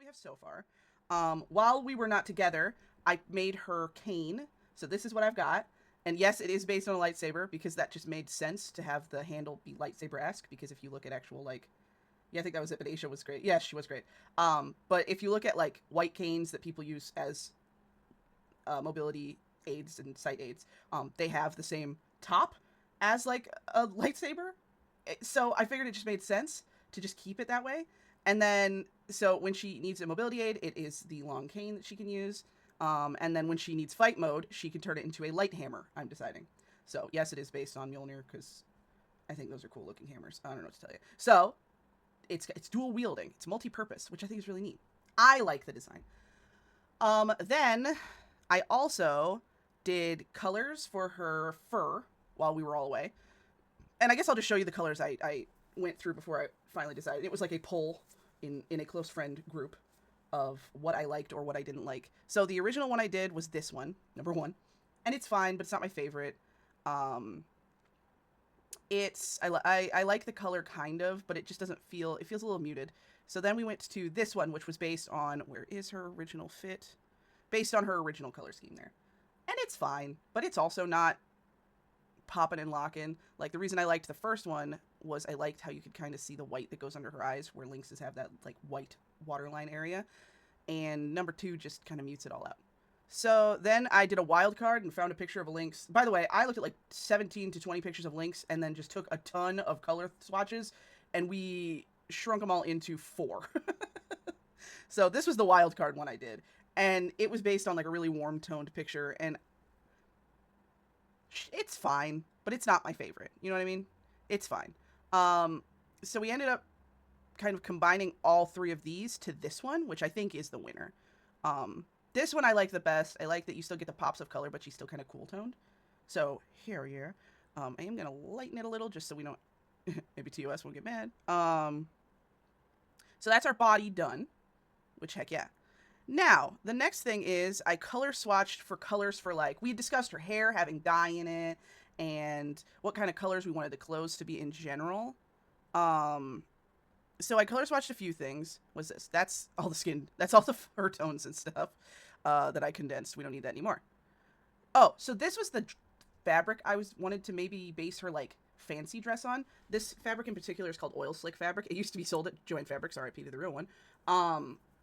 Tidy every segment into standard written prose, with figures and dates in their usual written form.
have so far. While we were not together, I made her cane. So this is what I've got. And yes, it is based on a lightsaber because that just made sense to have the handle be lightsaber-esque. Because if you look at actual, like, yeah, I think that was it, but Aisha was great. Yeah, she was great. But if you look at, like, white canes that people use as mobility aids and sight aids, they have the same top as, like, a lightsaber. So I figured it just made sense to just keep it that way. And then, so when she needs a mobility aid, it is the long cane that she can use. And then when she needs fight mode, she can turn it into a light hammer, I'm deciding. So, yes, it is based on Mjolnir, because I think those are cool-looking hammers. I don't know what to tell you. So, it's dual-wielding. It's multi-purpose, which I think is really neat. I like the design. Then, I also did colors for her fur while we were all away. And I guess I'll just show you the colors I went through before I finally decided. It was like a poll in a close friend group of what I liked or what I didn't like. So the original one I did was this one, number 1. And it's fine, but it's not my favorite. I like the color kind of, but it just doesn't feel, it feels a little muted. So then we went to this one, which was based on, where is her original fit? Based on her original color scheme there. And it's fine, but it's also not popping and locking. Like, the reason I liked the first one was I liked how you could kind of see the white that goes under her eyes, where Lynxes have that, like, white waterline area. And number 2 just kind of mutes it all out. So then I did a wild card and found a picture of a Lynx. By the way, I looked at like 17 to 20 pictures of Lynx and then just took a ton of color swatches and we shrunk them all into 4. So this was the wild card one I did. And it was based on like a really warm toned picture, and it's fine, but it's not my favorite. You know what I mean? It's fine. So we ended up kind of combining all 3 of these to this one, which I think is the winner. This one I like the best. I like that you still get the pops of color, but she's still kind of cool toned. So here, I am gonna lighten it a little just so we don't, maybe TOS won't get mad. So that's our body done, which heck yeah. Now, the next thing is I color swatched for colors for, like, we discussed her hair having dye in it and what kind of colors we wanted the clothes to be in general. So I color swatched a few things. What's this? That's all the skin. That's all the fur tones and stuff that I condensed. We don't need that anymore. Oh, so this was the fabric I wanted to maybe base her, like, fancy dress on. This fabric in particular is called oil slick fabric. It used to be sold at Joann Fabrics, RIP to the real one.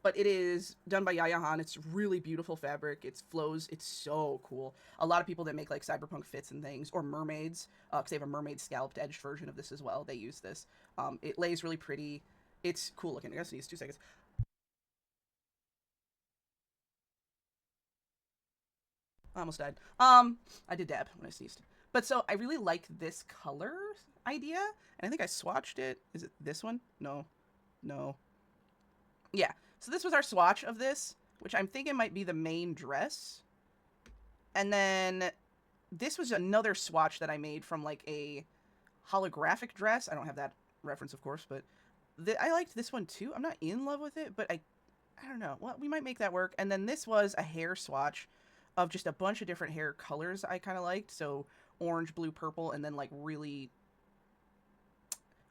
But it is done by Yaya Han. It's really beautiful fabric. It flows. It's so cool. A lot of people that make like cyberpunk fits and things, or mermaids, because they have a mermaid scalloped edged version of this as well. They use this. It lays really pretty. It's cool looking. I gotta sneeze 2 seconds. I almost died. I did dab when I sneezed. But so I really like this color idea, and I think I swatched it. Is it this one? No. Yeah. So this was our swatch of this, which I'm thinking might be the main dress. And then this was another swatch that I made from like a holographic dress. I don't have that reference, of course, but I liked this one too. I'm not in love with it, but I don't know. Well, we might make that work. And then this was a hair swatch of just a bunch of different hair colors I kind of liked. So orange, blue, purple, and then like really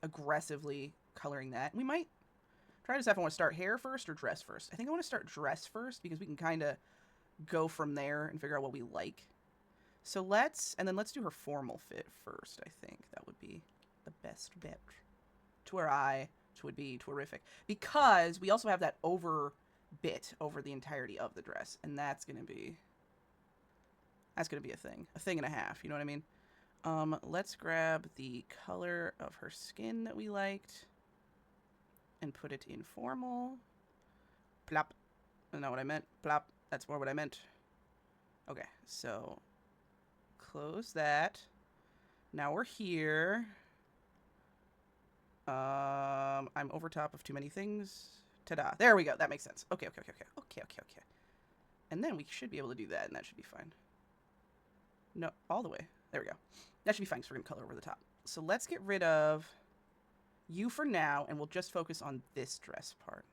aggressively coloring that. We might try to decide if I want to start hair first or dress first. I think I want to start dress first because we can kind of go from there and figure out what we like. So let's do her formal fit first. I think that would be the best bet. To her eye, which would be terrific. Because we also have that over bit over the entirety of the dress. And that's going to be a thing. A thing and a half, you know what I mean? Let's grab the color of her skin that we liked and put it in formal. Plop. That's not what I meant. Plop. That's more what I meant. Okay, so close that. Now we're here. I'm over top of too many things. Ta-da. There we go. That makes sense. Okay. And then we should be able to do that, and that should be fine. No, all the way. There we go. That should be fine because we're going to color over the top. So let's get rid of you for now, and we'll just focus on this dress part.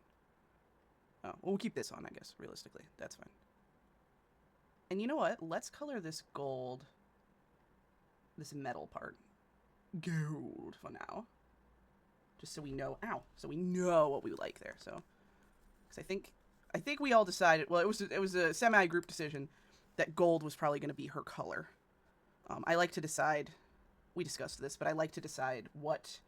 Oh, well, we'll keep this on, I guess, realistically. That's fine. And you know what? Let's color this gold, this metal part, gold for now. Just so we know, so we know what we like there. So Because I think we all decided, well, it was a semi-group decision that gold was probably going to be her color. I like to decide, we discussed this, but I like to decide what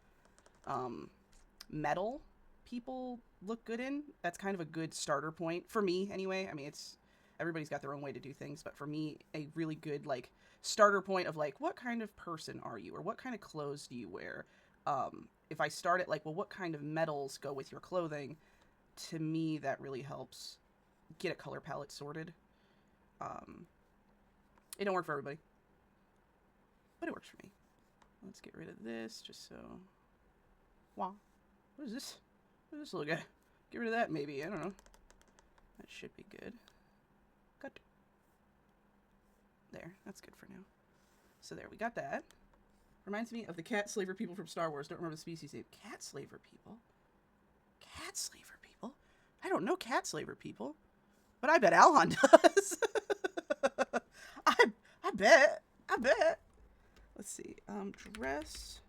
metal people look good in. That's kind of a good starter point for me anyway. I mean, everybody's got their own way to do things, but for me, a really good like starter point of like, what kind of person are you, or what kind of clothes do you wear? If I start at like, well, what kind of metals go with your clothing? To me, that really helps get a color palette sorted. It don't work for everybody, but it works for me. Let's get rid of this, just so. Wow, what is this? What is this little guy? Get rid of that, maybe. I don't know. That should be good. Cut. There, that's good for now. So there, we got that. Reminds me of the cat slaver people from Star Wars. Don't remember the species name. Cat slaver people? Cat slaver people? I don't know cat slaver people. But I bet Alhan does. I bet. Let's see. Dress.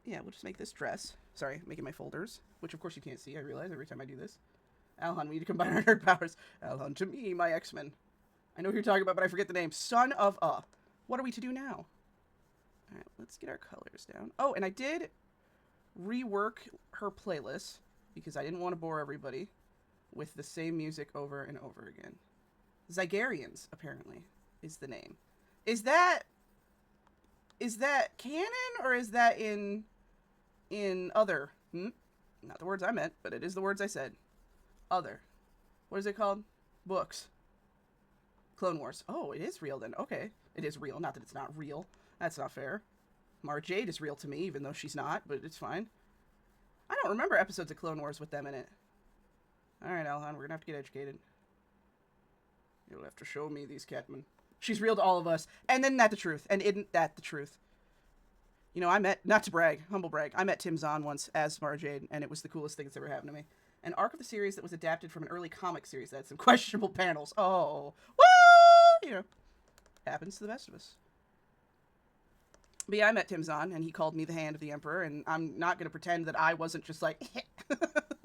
Yeah, we'll just make this dress. Sorry, making my folders. Which, of course, you can't see. I realize every time I do this. Alhan, we need to combine our nerd powers. Alhan, to me, my X-Men. I know who you're talking about, but I forget the name. Son of a. What are we to do now? Alright, let's get our colors down. Oh, and I did rework her playlist because I didn't want to bore everybody with the same music over and over again. Zygarians, apparently, is the name. Is that canon, or is that in other? Not the words I meant, but it is the words I said. Other. What is it called? Books. Clone Wars. Oh, it is real then. Okay. It is real. Not that it's not real. That's not fair. Mara Jade is real to me, even though she's not, but it's fine. I don't remember episodes of Clone Wars with them in it. Alright, Alhan, we're gonna have to get educated. You'll have to show me these Catmen. She's real to all of us. And then that the truth. And isn't that the truth? You know, I met, not to brag, humble brag, I met Tim Zahn once as Mara Jade, and it was the coolest thing that's ever happened to me. An arc of the series that was adapted from an early comic series that had some questionable panels. Oh, woo! You know, happens to the best of us. But yeah, I met Tim Zahn, and he called me the Hand of the Emperor, and I'm not going to pretend that I wasn't just like,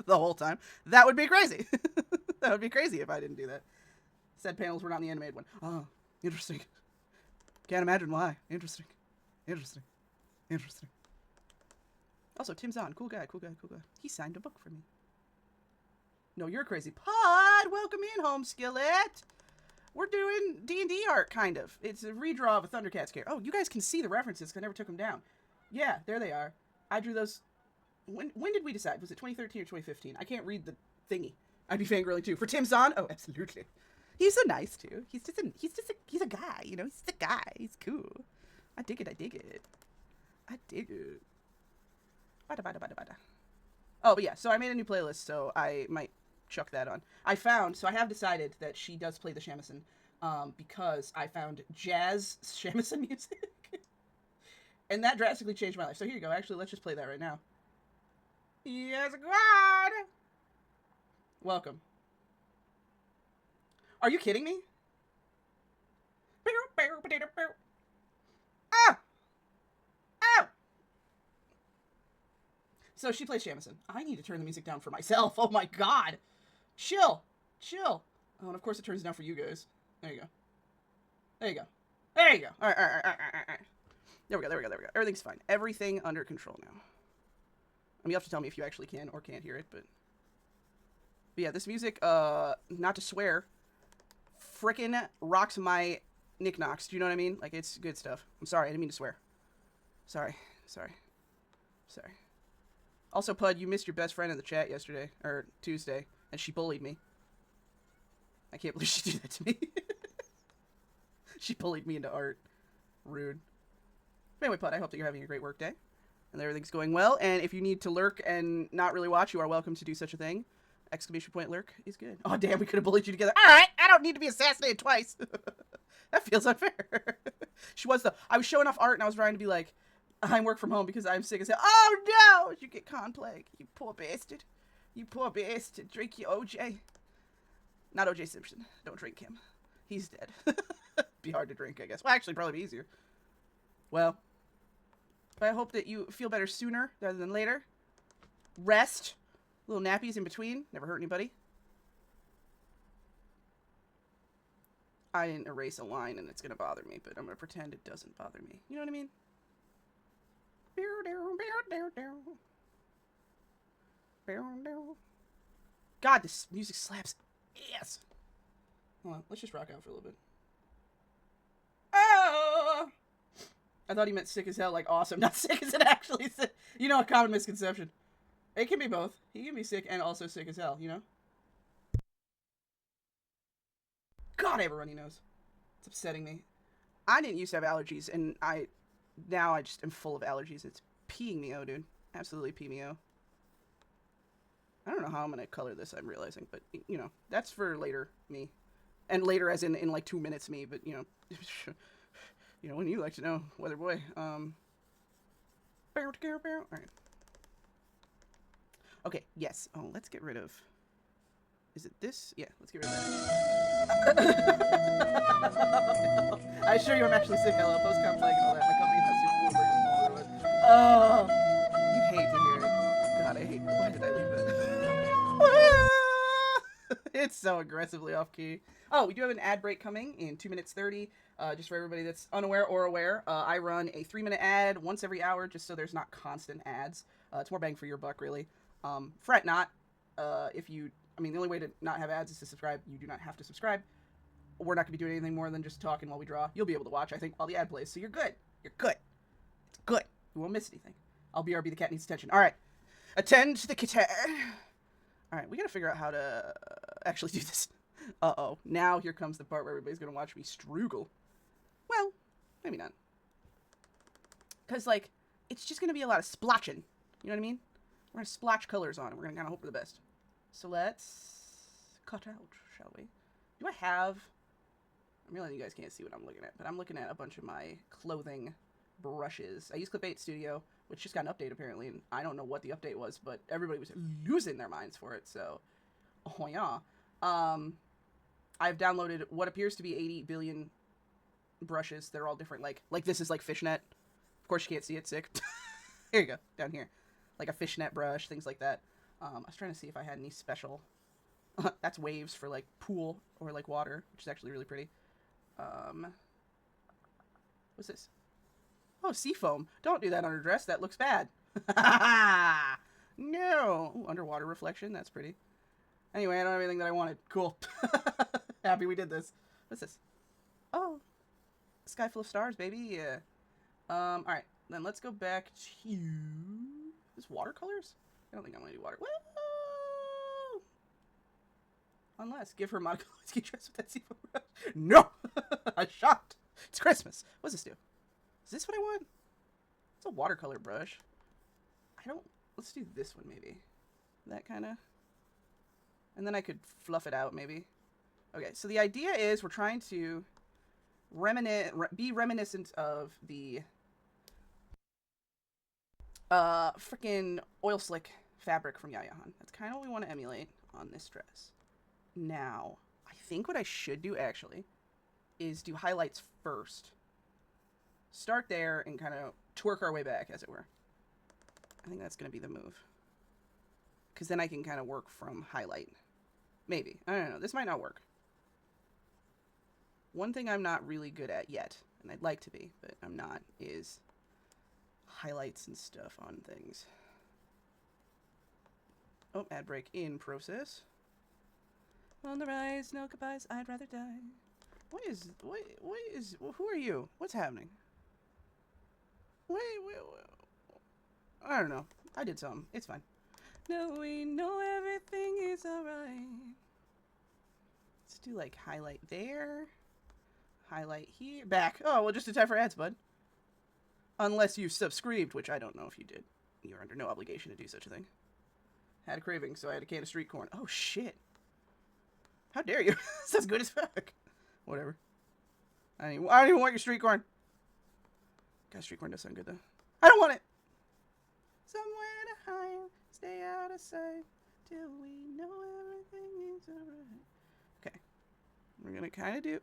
the whole time. That would be crazy. That would be crazy if I didn't do that. Said panels were not in the animated one. Oh, interesting. Can't imagine why. Interesting. Interesting. Interesting. Also, Tim Zahn, cool guy, cool guy, cool guy. He signed a book for me. No, you're crazy. Pod, welcome in, Home Skillet. We're doing D&D art, kind of. It's a redraw of a Thundercats character. Oh, you guys can see the references, because I never took them down. Yeah, there they are. I drew those. When did we decide? Was it 2013 or 2015? I can't read the thingy. I'd be fangirling too. For Tim Zahn? Oh, absolutely. He's so nice too. He's a guy, you know. He's a guy. He's cool. I dig it. I dig it. I dig it. Bada bada bada bada. Oh, but yeah. So I made a new playlist, so I might chuck that on. I have decided that she does play the shamisen, because I found jazz shamisen music, and that drastically changed my life. So here you go. Actually, let's just play that right now. Yes, God. Welcome. Are you kidding me? Ah! Ow! So she plays shamisen. I need to turn the music down for myself. Oh my God. Chill. Chill. Oh, and of course it turns down for you guys. There you go. There you go. There you go. All right. There we go. Everything's fine. Everything under control now. I mean, you have to tell me if you actually can or can't hear it, but yeah, this music, not to swear, frickin' rocks my knickknacks. Do you know what I mean? Like, it's good stuff. I'm sorry, I didn't mean to swear. Sorry. Also, Pud, you missed your best friend in the chat yesterday, or Tuesday, and she bullied me. I can't believe she did that to me. She bullied me into art. Rude. But anyway, Pud, I hope that you're having a great work day, and that everything's going well, and if you need to lurk and not really watch, you are welcome to do such a thing. Exclamation point lurk is good. Oh, damn, we could have bullied you together. All right, I don't need to be assassinated twice. That feels unfair. I was showing off art, and I was trying to be like, I work from home because I'm sick as hell. Oh, no! You get con plague. You poor bastard. You poor bastard. Drink your OJ. Not OJ Simpson. Don't drink him. He's dead. Be hard to drink, I guess. Well, actually, probably be easier. Well, I hope that you feel better sooner rather than later. Rest. Little nappies in between. Never hurt anybody. I didn't erase a line and it's going to bother me, but I'm going to pretend it doesn't bother me. You know what I mean? God, this music slaps ass. Hold on, let's just rock out for a little bit. Ah! I thought he meant sick as hell, like awesome, not sick as it actually is. You know, a common misconception. It can be both. He can be sick and also sick as hell, you know? God, I have a runny nose. It's upsetting me. I didn't used to have allergies, and now I just am full of allergies. It's peeing me out, dude. Absolutely peeing me out. I don't know how I'm going to color this, I'm realizing, but, you know, that's for later me. And later as in like 2 minutes me, but, you know, you know, when you like to know, weather boy. Alright. Okay, yes. Oh, let's get rid of... Is it this? Yeah, let's get rid of that. I assure you I'm actually sick. Hello, post-com plague and all that. My company has super version. Oh, you hate to hear it. God, I hate... Why did I leave that? It's so aggressively off-key. Oh, we do have an ad break coming in 2 minutes 30. Just for everybody that's unaware or aware, I run a 3-minute ad once every hour just so there's not constant ads. It's more bang for your buck, really. Fret not. If you... I mean, the only way to not have ads is to subscribe. You do not have to subscribe. We're not going to be doing anything more than just talking while we draw. You'll be able to watch, I think, while the ad plays. So you're good. You're good. It's good. You won't miss anything. I'll BRB, the cat needs attention. All right. Attend to the cat. All right. We got to figure out how to actually do this. Uh-oh. Now here comes the part where everybody's going to watch me struggle. Well, maybe not. Because, like, it's just going to be a lot of splotching. You know what I mean? We're going to splotch colors on, and we're going to kind of hope for the best. So let's cut out, shall we? Do I have... I'm realizing you guys can't see what I'm looking at, but I'm looking at a bunch of my clothing brushes. I use Clip 8 Studio, which just got an update apparently, and I don't know what the update was, but everybody was losing their minds for it, so... Oh, yeah. I've downloaded what appears to be 80 billion brushes. They're all different, like this is like fishnet. Of course you can't see it, sick. Here you go, down here. Like a fishnet brush, things like that. I was trying to see if I had any special... That's waves for, like, pool or, like, water, which is actually really pretty. What's this? Oh, seafoam. Don't do that on her dress. That looks bad. No. Ooh, underwater reflection. That's pretty. Anyway, I don't have anything that I wanted. Cool. Happy we did this. What's this? Oh. Sky full of stars, baby. Yeah. Alright. Then let's go back to... This watercolors? I don't think I'm going to do water. Woo! Unless, give her Monica Lewinsky dress with that seafoam brush. No! I shocked. It's Christmas. What's this do? Is this what I want? It's a watercolor brush. I don't... Let's do this one, maybe. That kind of... And then I could fluff it out, maybe. Okay, so the idea is we're trying to be reminiscent of the... freaking oil slick fabric from Yayahan. That's kind of what we want to emulate on this dress. Now, I think what I should do, actually, is do highlights first. Start there and kind of twerk our way back, as it were. I think that's going to be the move. Because then I can kind of work from highlight. Maybe. I don't know. This might not work. One thing I'm not really good at yet, and I'd like to be, but I'm not, is highlights and stuff on things. Oh, ad break in process. On the rise, no goodbyes, I'd rather die. What is, who are you? What's happening? Wait, I don't know. I did something. It's fine. No, we know everything is alright. Let's do like highlight there. Highlight here. Back. Oh, well, just in time for ads, bud. Unless you subscribed, which I don't know if you did. You're under no obligation to do such a thing. Had a craving, so I had a can of street corn. Oh, shit. How dare you? That's good as fuck. Whatever. I don't even want your street corn. God, street corn does sound good, though. I don't want it. Somewhere to hide, stay out of sight, till we know everything is alright. Okay. We're gonna kind of do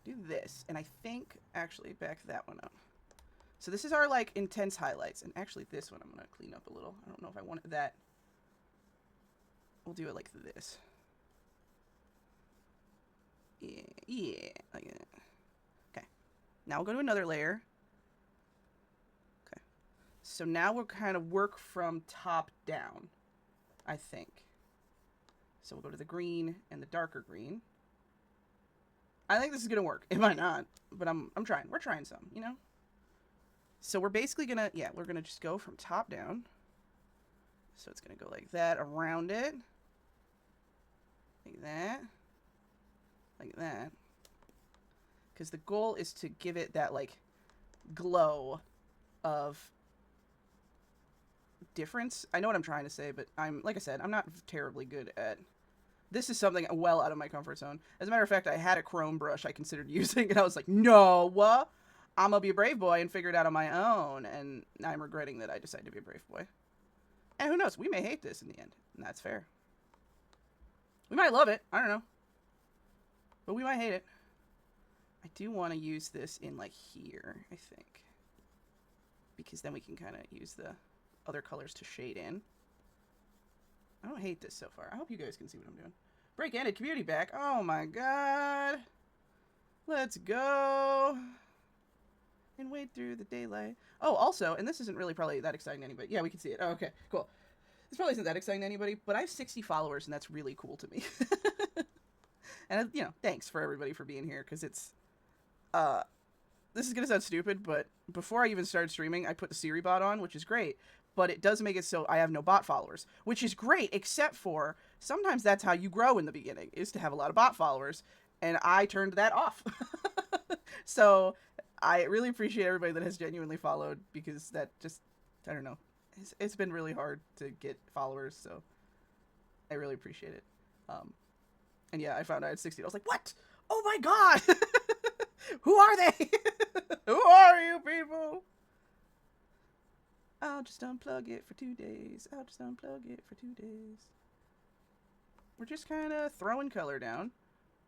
this. And I think, actually, back that one up. So this is our, like, intense highlights. And actually, this one I'm gonna clean up a little. I don't know if I wanted that. we'll do it like this. Yeah, yeah, like that. Okay. Now we'll go to another layer. Okay. So now we'll kind of work from top down, I think. So we'll go to the green and the darker green. I think this is gonna work. It might not, but I'm trying. We're trying some, you know? So we're basically gonna, yeah, we're gonna just go from top down. So it's gonna go like that around it. Like that. Like that. Because the goal is to give it that, like, glow of difference. I know what I'm trying to say, but like I said, I'm not terribly good at... This is something well out of my comfort zone. As a matter of fact, I had a chrome brush I considered using, and I was like, no, what? I'm gonna be a brave boy and figure it out on my own, and I'm regretting that I decided to be a brave boy. And who knows, we may hate this in the end, and that's fair. We might love it, I don't know. But we might hate it. I do want to use this in, like, here, I think. Because then we can kind of use the other colors to shade in. I don't hate this so far. I hope you guys can see what I'm doing. Break-ended community back. Oh my god. Let's go. And wade through the daylight. Oh, also, and this isn't really probably that exciting to anybody. Yeah, we can see it. Oh, okay, cool. This probably isn't that exciting to anybody, but I have 60 followers, and that's really cool to me. And, you know, thanks for everybody for being here, because it's... this is going to sound stupid, but before I even started streaming, I put the Siri bot on, which is great. But it does make it so I have no bot followers, which is great, except for sometimes that's how you grow in the beginning, is to have a lot of bot followers, and I turned that off. So I really appreciate everybody that has genuinely followed, because that just, I don't know, it's been really hard to get followers, so I really appreciate it. And yeah, I found I had 60. I was like, what? Oh my god! Who are they? Who are you people? I'll just unplug it for 2 days. I'll just unplug it for 2 days. We're just kind of throwing color down.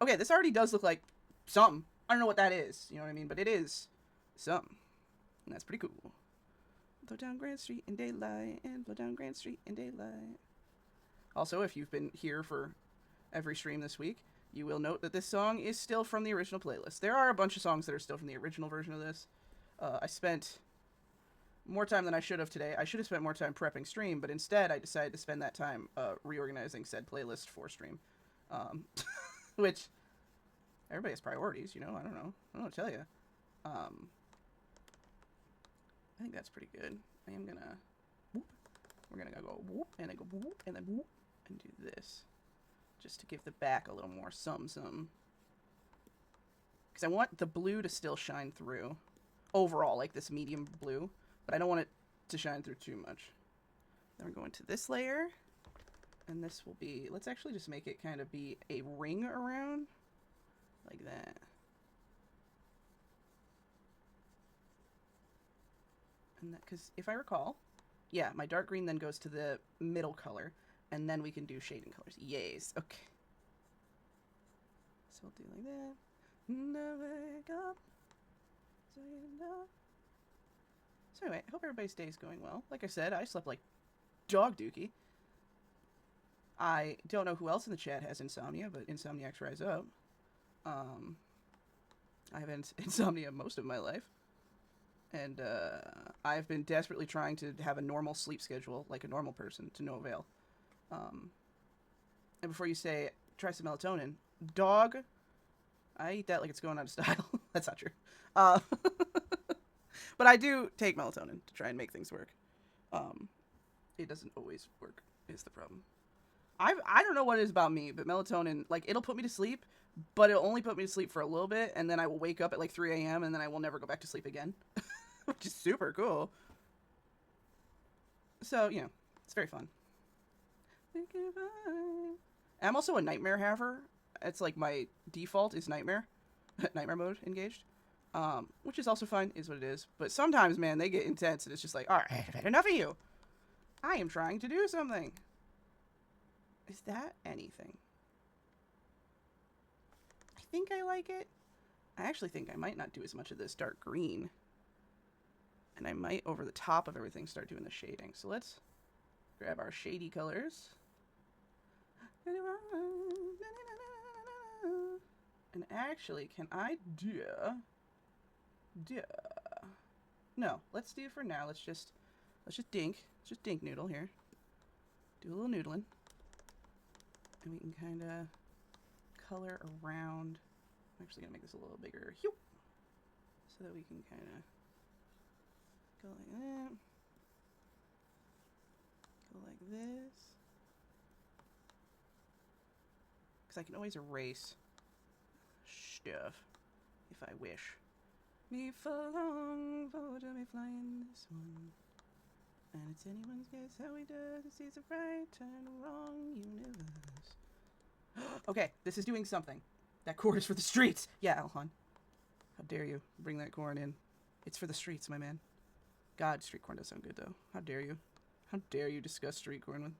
Okay, this already does look like something. I don't know what that is, you know what I mean? But it is something. And that's pretty cool. Blow down Grand Street in daylight, and blow down Grand Street in daylight. Also, if you've been here for every stream this week, you will note that this song is still from the original playlist. There are a bunch of songs that are still from the original version of this. I spent more time than I should have today. I should have spent more time prepping stream, but instead I decided to spend that time reorganizing said playlist for stream. Which, everybody has priorities, you know? I don't know what to tell you. I think that's pretty good. I am gonna whoop. We're gonna go whoop, and then go whoop, and then whoop, and do this. Just to give the back a little more something. Because I want the blue to still shine through. Overall, like this medium blue. But I don't want it to shine through too much. Then we're going to this layer. And this will be... Let's actually just make it kind of be a ring around. Like that. And that, because if I recall... Yeah, my dark green then goes to the middle color. And then we can do shading colors. Yes. Okay. So we'll do like that. Never wake up. So you know. So anyway, I hope everybody's day is going well. Like I said, I slept like dog dookie. I don't know who else in the chat has insomnia, but insomniacs rise up. I have insomnia most of my life. And I've been desperately trying to have a normal sleep schedule, like a normal person, to no avail. And before you say, try some melatonin, dog, I eat that like it's going out of style. That's not true. But I do take melatonin to try and make things work. It doesn't always work, is the problem. I don't know what it is about me, but melatonin, like, it'll put me to sleep, but it'll only put me to sleep for a little bit, and then I will wake up at like 3 a.m., and then I will never go back to sleep again. Which is super cool. So, you know, it's very fun. I'm also a nightmare haver. It's like my default is nightmare. Nightmare mode engaged. Which is also fine, is what it is. But sometimes, man, they get intense, and it's just like, alright, I've had enough of you. I am trying to do something. Is that anything? I think I like it. I actually think I might not do as much of this dark green. And I might, over the top of everything, start doing the shading. So let's grab our shady colors. And actually, can I do... No, let's do for now. Let's just dink. Let's just dink noodle here. Do a little noodling. And we can kind of color around. I'm actually going to make this a little bigger. So that we can kind of go like that. Go like this. Because I can always erase stuff if I wish. Me for long, to me flying this one. And it's anyone's guess how he does. It sees a right and wrong universe. Okay, this is doing something. That chord is for the streets. Yeah, Alhan. How dare you bring that corn in? It's for the streets, my man. God, street corn does sound good, though. How dare you? How dare you discuss street corn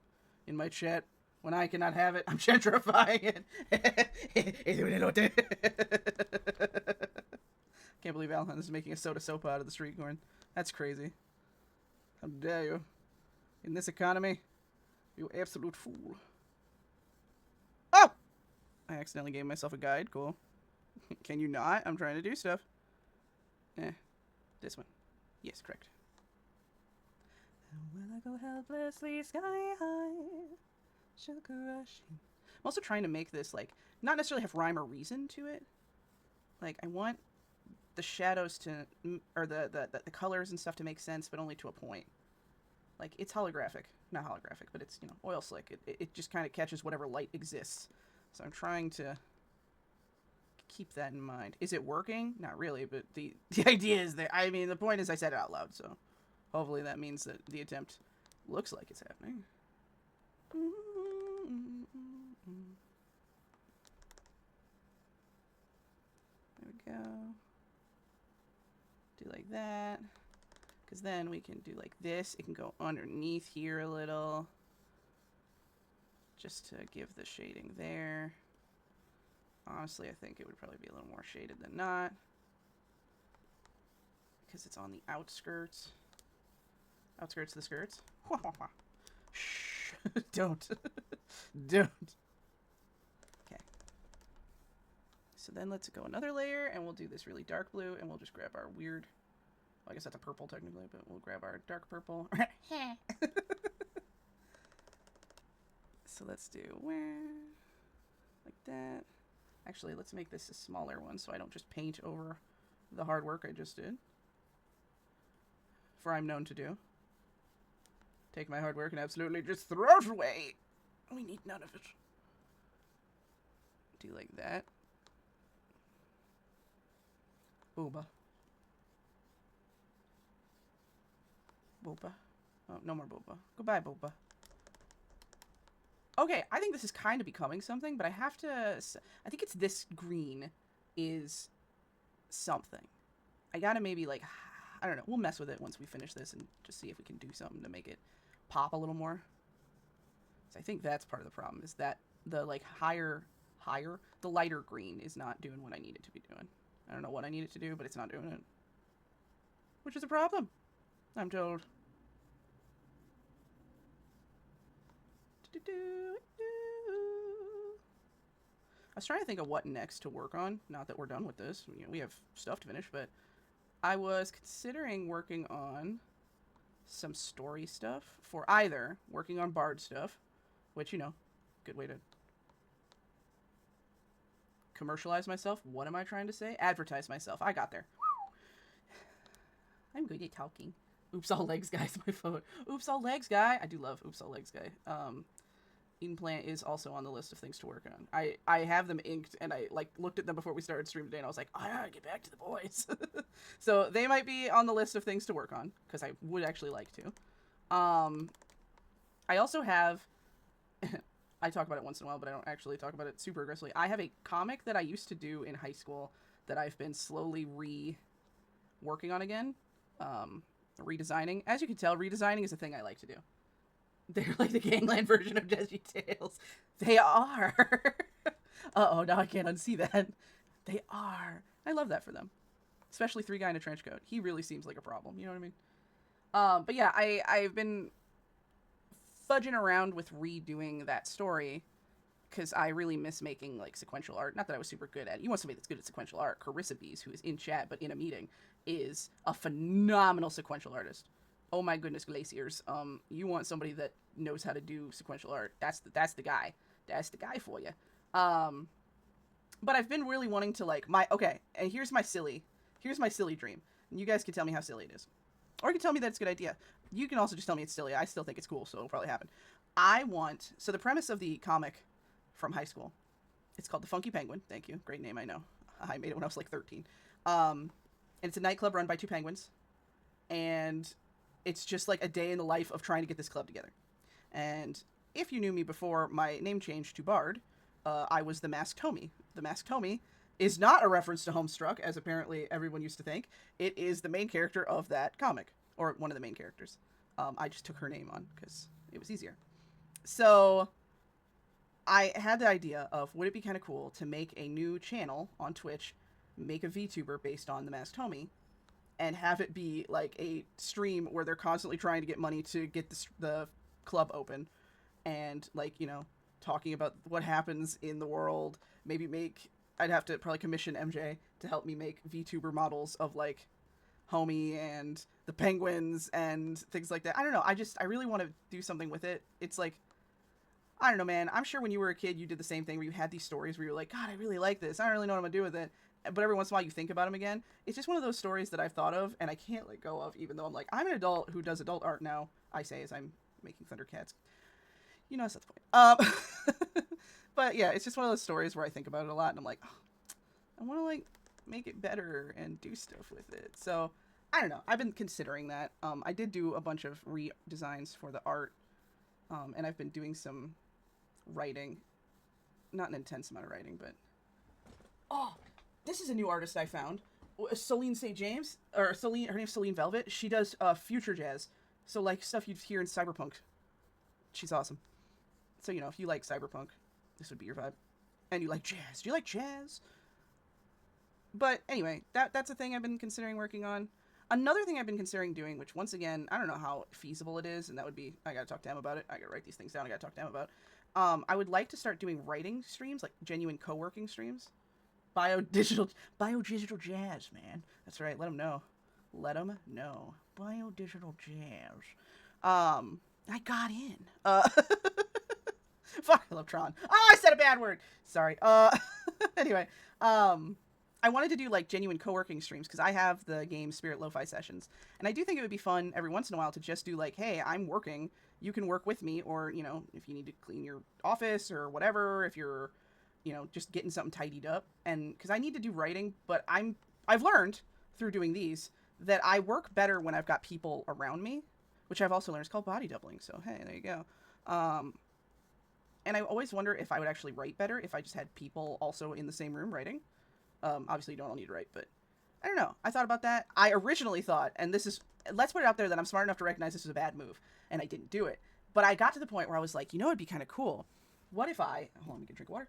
in my chat when I cannot have it? I'm gentrifying it. Can't believe Alhan is making a soda soap out of the street corn. That's crazy. How dare you? In this economy, you absolute fool. Oh! I accidentally gave myself a guide. Cool. Can you not? I'm trying to do stuff. This one. Yes, correct. And will I go helplessly sky high, sugar rushing. I'm also trying to make this, like, not necessarily have rhyme or reason to it. Like, I want the shadows to, or the colors and stuff to make sense, but only to a point. Like, it's holographic. Not holographic, but it's, you know, oil slick. It just kind of catches whatever light exists. So I'm trying to keep that in mind. Is it working? Not really, but the idea is that, I mean, the point is I said it out loud, so hopefully that means that the attempt looks like it's happening. There we go. Do like that. Because then we can do like this. It can go underneath here a little. Just to give the shading there. Honestly, I think it would probably be a little more shaded than not. Because it's on the outskirts. Outskirts of the skirts. Shh. Don't. Don't. Okay. So then let's go another layer, and we'll do this really dark blue, and we'll just grab our weird... Well, I guess that's a purple technically, but we'll grab our dark purple. So let's do like that. Actually, let's make this a smaller one so I don't just paint over the hard work I just did. For I'm known to do. Take my hard work and absolutely just throw it away. We need none of it. Do like that. Booba. Booba. Oh, no more Booba. Goodbye, Booba. Okay, I think this is kind of becoming something, but I have to... I think it's this green is something. I gotta maybe, like... I don't know. We'll mess with it once we finish this and just see if we can do something to make it pop a little more. So I think that's part of the problem, is that the, like, the lighter green is not doing what I need it to be doing. I don't know what I need it to do, but it's not doing it. Which is a problem, I'm told. I was trying to think of what next to work on. Not that we're done with this. You know, we have stuff to finish, but I was considering working on some story stuff for either working on Bard stuff, which, you know, good way to commercialize myself. What am I trying to say? Advertise myself. I got there. I'm good at talking. Oops, all legs, guys. My phone. Oops, all legs, guy. I do love Oops, all legs, guy. Eden Plant is also on the list of things to work on. I have them inked, and I like looked at them before we started stream today, and I was like, I gotta get back to the boys. So they might be on the list of things to work on, because I would actually like to. I also have, I talk about it once in a while, but I don't actually talk about it super aggressively. I have a comic that I used to do in high school that I've been slowly working on again. Redesigning. As you can tell, redesigning is a thing I like to do. They're like the gangland version of Desi Tales. They are. Uh-oh, now I can't unsee that. They are. I love that for them. Especially Three Guy in a Trench Coat. He really seems like a problem, you know what I mean? But yeah, I've been fudging around with redoing that story because I really miss making like sequential art. Not that I was super good at it. You want somebody that's good at sequential art. Carissa Bees, who is in chat but in a meeting, is a phenomenal sequential artist. Oh my goodness, glaciers. You want somebody that knows how to do sequential art. That's the guy. That's the guy for you. But I've been really wanting to like and here's my silly dream. And you guys can tell me how silly it is. Or you can tell me that it's a good idea. You can also just tell me it's silly. I still think it's cool, so it'll probably happen. So the premise of the comic from high school, it's called The Funky Penguin. Thank you. Great name, I know. I made it when I was like 13. And it's a nightclub run by 2 penguins. And it's just like a day in the life of trying to get this club together. And if you knew me before my name changed to Bard, I was the Masked Homie. The Masked Homie is not a reference to Homestruck, as apparently everyone used to think. It is the main character of that comic, or one of the main characters. I just took her name on because it was easier. So I had the idea of, would it be kind of cool to make a new channel on Twitch, make a VTuber based on the Masked Homie, and have it be like a stream where they're constantly trying to get money to get the club open, and like, you know, talking about what happens in the world. Maybe I'd have to probably commission MJ to help me make VTuber models of like Homie and the penguins and things like that. I don't know. I really want to do something with it. It's like, I don't know, man. I'm sure when you were a kid, you did the same thing where you had these stories where you're like, God, I really like this. I don't really know what I'm gonna do with it. But every once in a while you think about them again. It's just one of those stories that I've thought of and I can't let go of, even though I'm like, I'm an adult who does adult art now, I say, as I'm making Thundercats. You know, that's the point. But yeah, it's just one of those stories where I think about it a lot and I'm like, oh, I want to like make it better and do stuff with it. So I don't know. I've been considering that. I did do a bunch of redesigns for the art. And I've been doing some writing. Not an intense amount of writing, but... Oh, this is a new artist I found. Celine St. James, or Celine, her name's Celine Velvet. She does future jazz. So like stuff you'd hear in cyberpunk. She's awesome. So, you know, if you like cyberpunk, this would be your vibe. And you like jazz. Do you like jazz? But anyway, that's a thing I've been considering working on. Another thing I've been considering doing, which once again, I don't know how feasible it is, and that would be, I gotta talk to Em about it. I gotta write these things down, I gotta talk to Em about. I would like to start doing writing streams, like genuine co-working streams. Biodigital jazz, man. That's right, let them know. Let them know. Biodigital jazz. I got in. Fuck, I love Tron. Oh, I said a bad word. Sorry. Anyway, I wanted to do like genuine co-working streams because I have the game Spirit Lo-Fi Sessions, and I do think it would be fun every once in a while to just do like, hey, I'm working, you can work with me, or, you know, if you need to clean your office or whatever, if you're, you know, just getting something tidied up. And because I need to do writing, but I've learned through doing these that I work better when I've got people around me, which I've also learned is called body doubling. So hey, there you go. And I always wonder if I would actually write better if I just had people also in the same room writing. Obviously you don't all need to write, but I don't know. I thought about that. I originally thought, and let's put it out there that I'm smart enough to recognize this was a bad move, and I didn't do it. But I got to the point where I was like, you know, it'd be kind of cool. What if I, hold on, let me get a drink of water.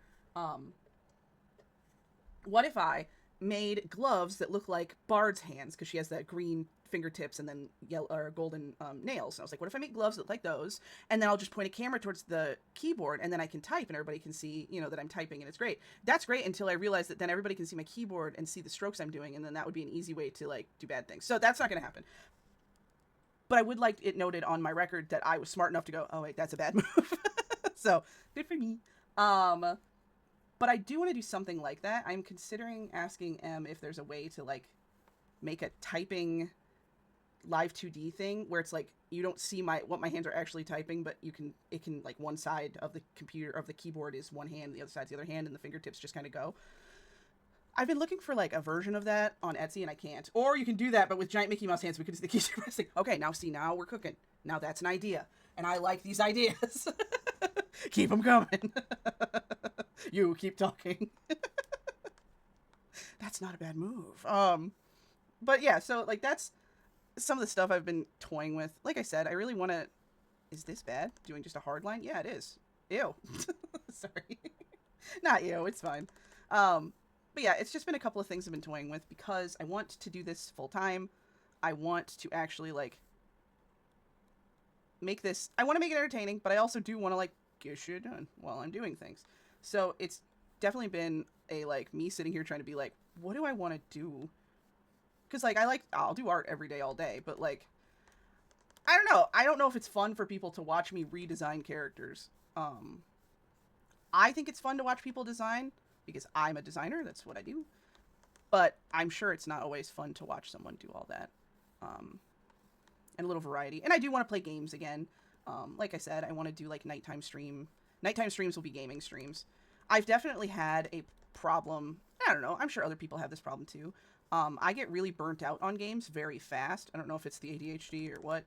What if I made gloves that look like Bard's hands, because she has that green fingertips and then yellow or golden nails. And I was like, what if I make gloves that look like those, and then I'll just point a camera towards the keyboard, and then I can type, and everybody can see, you know, that I'm typing, and it's great. That's great until I realized that then everybody can see my keyboard and see the strokes I'm doing, and then that would be an easy way to like do bad things. So that's not going to happen. But I would like it noted on my record that I was smart enough to go, oh wait, that's a bad move. So good for me. But I do want to do something like that. I'm considering asking Em if there's a way to like make a typing live 2D thing where it's like you don't see what my hands are actually typing, but it can like one side of the computer of the keyboard is one hand, the other side's the other hand, and the fingertips just kind of go. I've been looking for like a version of that on Etsy and I can't. Or you can do that, but with giant Mickey Mouse hands because the keys are pressing. Okay, now we're cooking. Now that's an idea, and I like these ideas. Keep them coming. You keep talking. That's not a bad move. But yeah, so like that's some of the stuff I've been toying with. Like I said, I really want to... Is this bad? Doing just a hard line? Yeah, it is. Ew. Sorry. Not ew, it's fine. But yeah, it's just been a couple of things I've been toying with because I want to do this full time. I want to actually like make this... I want to make it entertaining, but I also do want to like get shit done while I'm doing things. So it's definitely been a like me sitting here trying to be like, what do I want to do? Because like I'll do art every day all day, but like I don't know. I don't know if it's fun for people to watch me redesign characters. I think it's fun to watch people design because I'm a designer. That's what I do. But I'm sure it's not always fun to watch someone do all that. And a little variety. And I do want to play games again. Like I said, I want to do like nighttime stream. Nighttime streams will be gaming streams. I've definitely had a problem. I don't know. I'm sure other people have this problem too. I get really burnt out on games very fast. I don't know if it's the ADHD or what,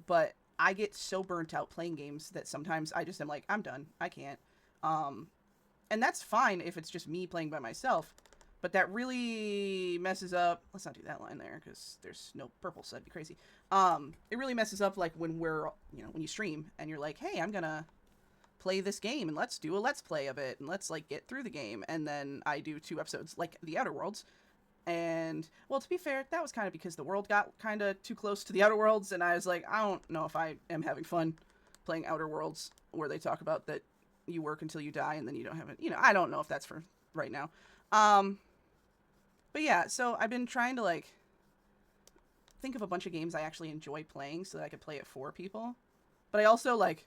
but I get so burnt out playing games that sometimes I just am like, I'm done. I can't. And that's fine if it's just me playing by myself, but that really messes up. Let's not do that line there because there's no purple, so that'd be crazy. It really messes up like when we're, when you stream and you're like, hey, I'm gonna play this game and let's do a let's play of it and let's like get through the game. And then I do 2 episodes like the Outer Worlds. And, well, to be fair, that was kind of because the world got kind of too close to the Outer Worlds, and I was like, I don't know if I am having fun playing Outer Worlds, where they talk about that you work until you die, and then you don't have it. I don't know if that's for right now. But yeah, so I've been trying to, like, think of a bunch of games I actually enjoy playing so that I could play it for people. But I also, like,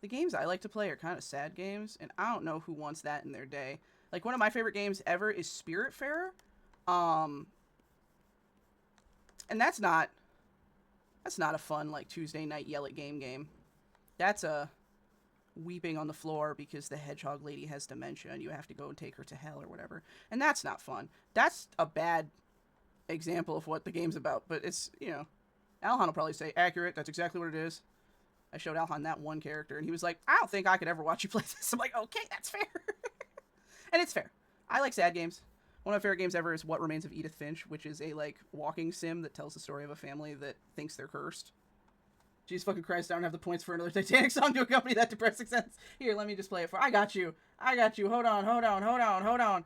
the games I like to play are kind of sad games, and I don't know who wants that in their day. Like, one of my favorite games ever is Spiritfarer. And that's not a fun, like, Tuesday night yell at game. That's a weeping on the floor because the hedgehog lady has dementia and you have to go and take her to hell or whatever. And that's not fun. That's a bad example of what the game's about, but it's, Alhan will probably say, accurate, that's exactly what it is. I showed Alhan that one character and he was like, I don't think I could ever watch you play this. I'm like, okay, that's fair. And it's fair. I like sad games. One of my favorite games ever is What Remains of Edith Finch, which is a, like, walking sim that tells the story of a family that thinks they're cursed. Jesus fucking Christ, I don't have the points for another Titanic song to accompany that depressing sentence. Here, let me just play it for... I got you. Hold on. I got you, bud.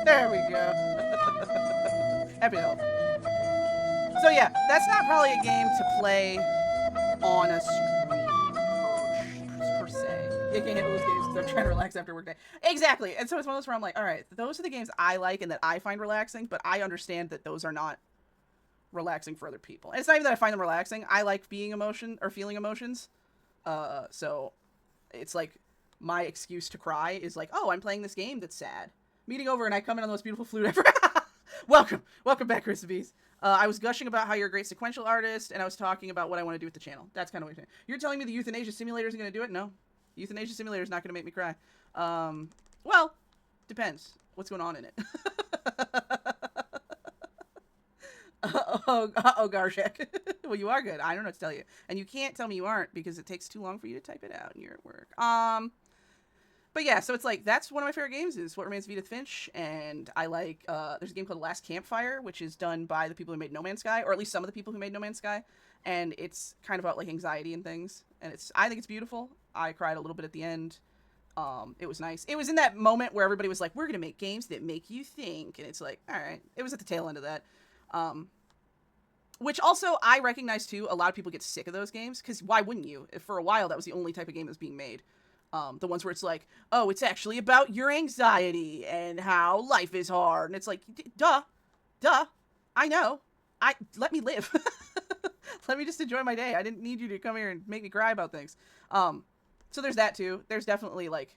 There we go. Happy to help. So, yeah, that's not probably a game to play on a stream, per se. You can't handle those games because I'm trying to relax after work day. Exactly. And so it's one of those where I'm like, all right, those are the games I like and that I find relaxing, but I understand that those are not relaxing for other people. And it's not even that I find them relaxing. I like feeling emotions. So it's like my excuse to cry is like, oh, I'm playing this game that's sad. Meeting over and I come in on the most beautiful flute ever. Welcome back, Chris Bees. I was gushing about how you're a great sequential artist, and I was talking about what I want to do with the channel. That's kind of what you're saying. You're telling me the Euthanasia Simulator isn't going to do it? No. The Euthanasia Simulator is not going to make me cry. Well, depends. What's going on in it? Garshek. Well, you are good. I don't know what to tell you. And you can't tell me you aren't because it takes too long for you to type it out and you're at work. But yeah, so it's like, that's one of my favorite games is What Remains of Edith Finch. And I like, there's a game called Last Campfire, which is done by the people who made No Man's Sky, or at least some of the people who made No Man's Sky. And it's kind of about like anxiety and things. And I think it's beautiful. I cried a little bit at the end. It was nice. It was in that moment where everybody was like, we're going to make games that make you think. And it's like, all right. It was at the tail end of that. Which also I recognize too, a lot of people get sick of those games because why wouldn't you? If for a while that was the only type of game that was being made. The ones where it's like, oh, it's actually about your anxiety and how life is hard. And it's like, duh, I know. Let me live. Let me just enjoy my day. I didn't need you to come here and make me cry about things. So there's that too. There's definitely like,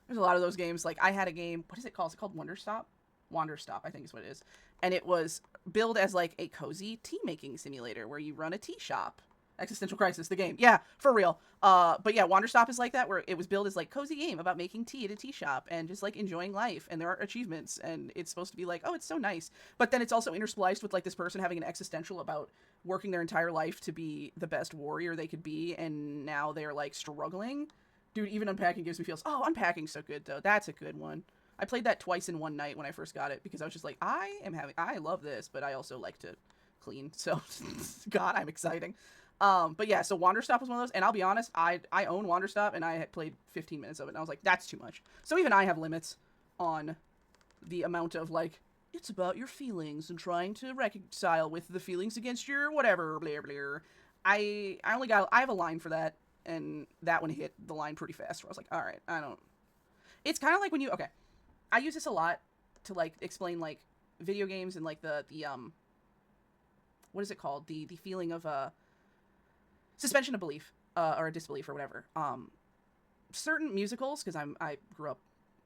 there's a lot of those games. Like I had a game, what is it called? Is it called Wanderstop, I think is what it is. And it was billed as like a cozy tea making simulator where you run a tea shop. Existential Crisis, the game. Yeah, for real. But yeah, Wanderstop is like that, where it was billed as like cozy game about making tea at a tea shop and just like enjoying life. And there are achievements and it's supposed to be like, oh, it's so nice. But then it's also interspliced with like this person having an existential about working their entire life to be the best warrior they could be. And now they're like struggling. Dude, even unpacking gives me feels. Oh, unpacking's so good though. That's a good one. I played that twice in one night when I first got it because I was just like, I love this, but I also like to clean. So God, I'm exciting. But yeah, so Wanderstop was one of those, and I'll be honest, I own Wanderstop, and I had played 15 minutes of it, and I was like, that's too much. So even I have limits on the amount of, like, it's about your feelings and trying to reconcile with the feelings against your whatever, blah, blah. I have a line for that, And that one hit the line pretty fast, where I was like, all right, I don't... It's kind of like when you... Okay, I use this a lot to, like, explain, like, video games and, like, the what is it called? The feeling of, suspension of belief, or a disbelief or whatever. Certain musicals, because I grew up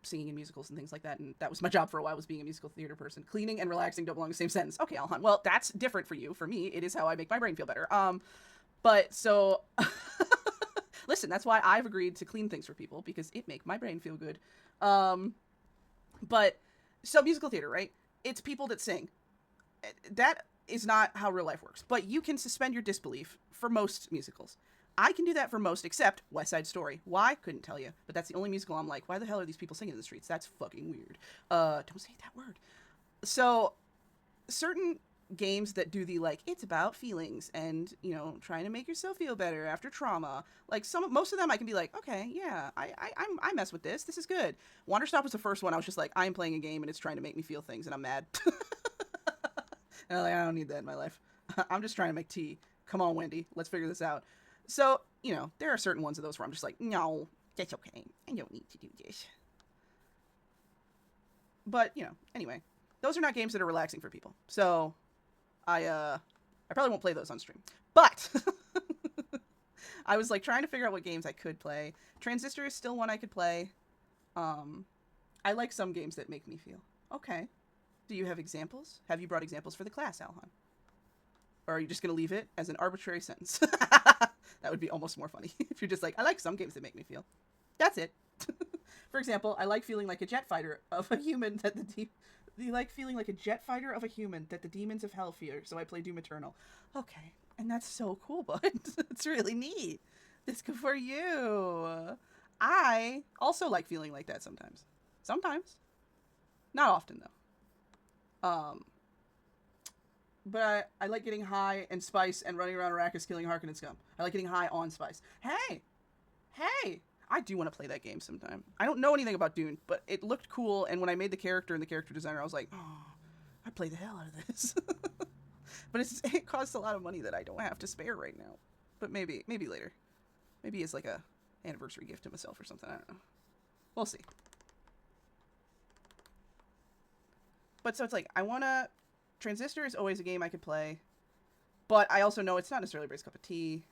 singing in musicals and things like that, and that was my job for a while, was being a musical theater person. Cleaning and relaxing don't belong in the same sentence. Okay, Alhan, well, that's different for you. For me, it is how I make my brain feel better. But, so... Listen, that's why I've agreed to clean things for people, because it make my brain feel good. But, so musical theater, right? It's people that sing. That is not how real life works. But you can suspend your disbelief for most musicals. I can do that for most, except West Side Story. Why? Couldn't tell you. But that's the only musical I'm like, why the hell are these people singing in the streets? That's fucking weird. Don't say that word. So, certain games that do the, like, it's about feelings and, you know, trying to make yourself feel better after trauma. Like, most of them I can be like, okay, yeah, I mess with this. This is good. Wanderstop was the first one. I was just like, I'm playing a game and it's trying to make me feel things and I'm mad. And I'm like, I don't need that in my life. I'm just trying to make tea. Come on, Wendy. Let's figure this out. So, you know, there are certain ones of those where I'm just like, no, that's okay. I don't need to do this. But, you know, anyway, those are not games that are relaxing for people. So, I probably won't play those on stream. But I was like trying to figure out what games I could play. Transistor is still one I could play. I like some games that make me feel. Okay. Do you have examples? Have you brought examples for the class, Alhan? Or are you just going to leave it as an arbitrary sentence? That would be almost more funny if you're just like, I like some games that make me feel. That's it. For example, I like feeling like a jet fighter of a human that you like feeling like a jet fighter of a human that the demons of hell fear, so I play Doom Eternal. Okay, and that's so cool, bud. It's really neat. That's good for you. I also like feeling like that sometimes. Sometimes. Not often, though. But I like getting high and spice and running around Arrakis killing Harkonnen and scum. I like getting high on spice. Hey! I do want to play that game sometime. I don't know anything about Dune, but it looked cool, and when I made the character and the character designer, I was like, oh, I'd play the hell out of this. But it costs a lot of money that I don't have to spare right now. But maybe later. Maybe as like a anniversary gift to myself or something. I don't know. We'll see. But so it's like, I want to... Transistor is always a game I could play. But I also know it's not necessarily Brace's cup of tea.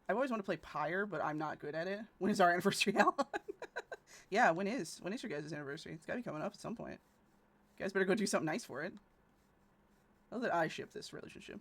I've always wanted to play Pyre, but I'm not good at it. When is our anniversary, Alan? Yeah, when is your guys' anniversary? It's got to be coming up at some point. You guys better go do something nice for it. I'll let I ship this relationship.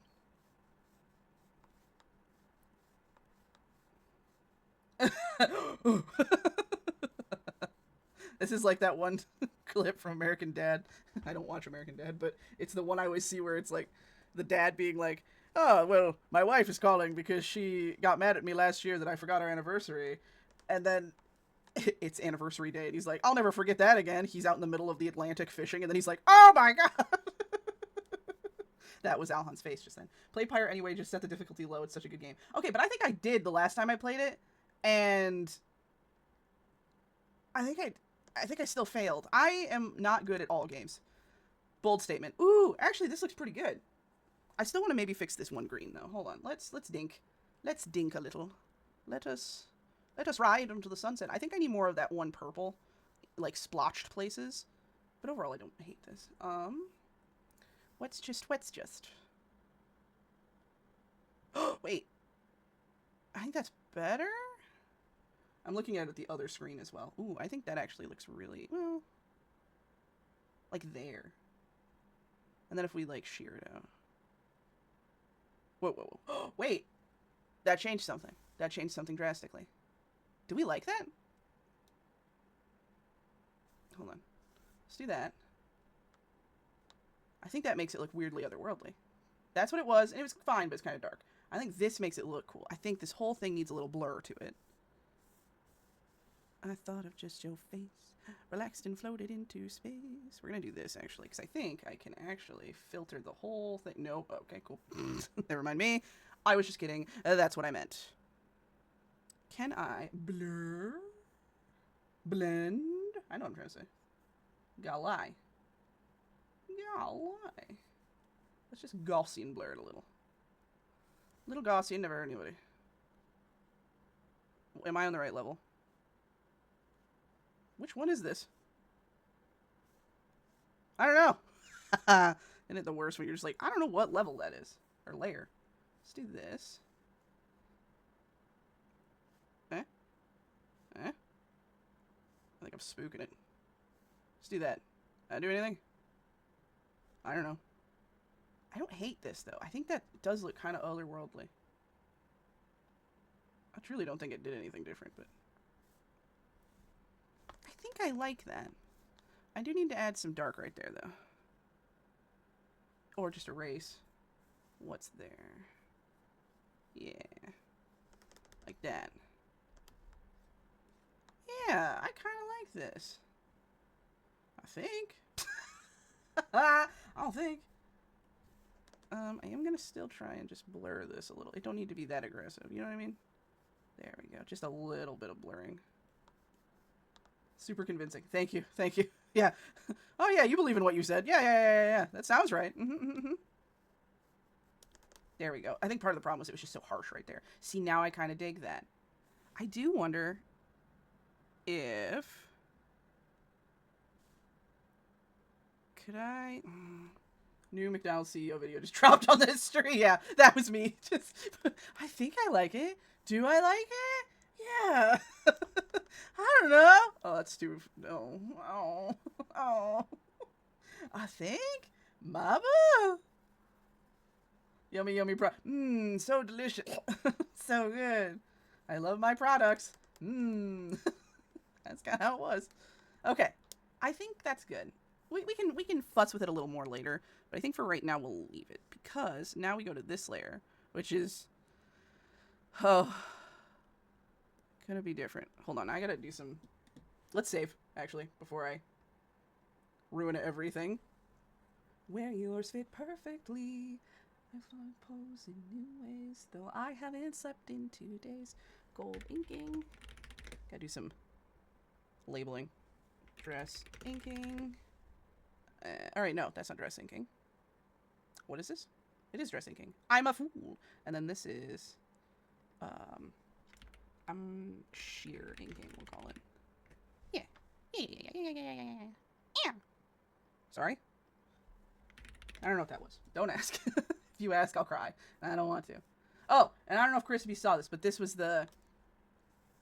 This is like that one clip from American Dad. I don't watch American Dad, but it's the one I always see where it's like the dad being like, oh, well, my wife is calling because she got mad at me last year that I forgot our anniversary. And then it's anniversary day. And he's like, I'll never forget that again. He's out in the middle of the Atlantic fishing. And then he's like, oh my God. That was Alhan's face just then. Play Pyre anyway. Just set the difficulty low. It's such a good game. Okay, but I think I did the last time I played it. And I think I still failed. I am not good at all games. Bold statement. Ooh, actually, this looks pretty good. I still want to maybe fix this one green, though. Hold on. Let's dink. Let's dink a little. Let us ride into the sunset. I think I need more of that one purple, like, splotched places. But overall, I don't hate this. What's just. Wait. I think that's better? I'm looking at it the other screen as well. Ooh, I think that actually looks really, well, like there. And then if we, like, shear it out. Whoa. Wait. That changed something. That changed something drastically. Do we like that? Hold on. Let's do that. I think that makes it look weirdly otherworldly. That's what it was, and it was fine, but it's kind of dark. I think this makes it look cool. I think this whole thing needs a little blur to it. I thought of just your face, relaxed and floated into space. We're going to do this, actually, because I think I can actually filter the whole thing. No, okay, cool. Never mind me. I was just kidding. That's what I meant. Can I blur? Blend? I know what I'm trying to say. Galai. Let's just Gaussian blur it a little. Little Gaussian, never hurt anybody. Am I on the right level? Which one is this? I don't know. Isn't it the worst when you're just like, I don't know what level that is. Or layer. Let's do this. I think I'm spooking it. Let's do that. Do anything? I don't know. I don't hate this, though. I think that does look kind of otherworldly. I truly don't think it did anything different, but... I think I like that. I do need to add some dark right there, though. Or just erase what's there. Yeah. Like that. Yeah, I kind of like this. I think. I don't think. I am going to still try and just blur this a little. It don't need to be that aggressive. You know what I mean? There we go. Just a little bit of blurring. Super convincing. Thank you. Thank you. Yeah. Oh, yeah, you believe in what you said. Yeah. That sounds right. There we go. I think part of the problem was it was just so harsh right there. See, now I kind of dig that. I do wonder if... Could I... New McDonald's CEO video just dropped on the street. Yeah, that was me. I think I like it. Do I like it? Yeah. I don't know. Oh, that's too... No. Oh. I think... Mama? Yummy, yummy so delicious. So good. I love my products. That's kind of how it was. Okay. I think that's good. We can futz with it a little more later, but I think for right now we'll leave it because now we go to this layer, which is gonna be different. Hold on, I gotta do some. Let's save actually before I ruin everything. Where yours fit perfectly, I find pose in new ways. Though I haven't slept in 2 days. Gold inking. Gotta do some labeling. Dress inking. Alright, no, that's not dress inking. What is this? It is dress inking. I'm a fool. And then this is, sheer inking, we'll call it. Yeah. Sorry? I don't know what that was. Don't ask. If you ask, I'll cry. I don't want to. Oh, and I don't know if Crispy saw this, but this was the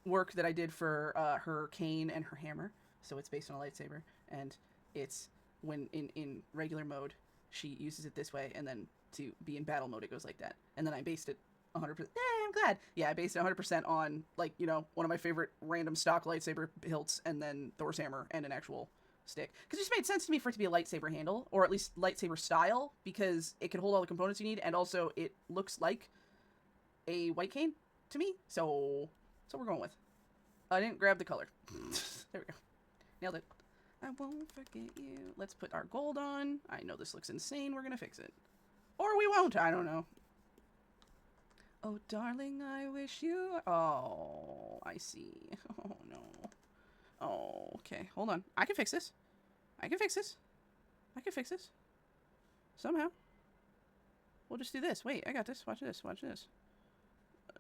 work that I did for her cane and her hammer. So it's based on a lightsaber, and it's when in regular mode she uses it this way, and then to be in battle mode it goes like that. And then I based it 100%. I'm glad. Yeah, I based it 100% on, like, you know, one of my favorite random stock lightsaber hilts, and then Thor's hammer and an actual stick. Because it just made sense to me for it to be a lightsaber handle, or at least lightsaber style, because it can hold all the components you need, and also it looks like a white cane to me. So we're going with. I didn't grab the color. There we go. Nailed it. I won't forget you. Let's put our gold on. I know this looks insane. We're gonna fix it. Or we won't. I don't know. Oh, darling, I wish you... Oh, I see. Oh, no. Oh, okay. Hold on. I can fix this. I can fix this. Somehow. We'll just do this. Wait, I got this. Watch this.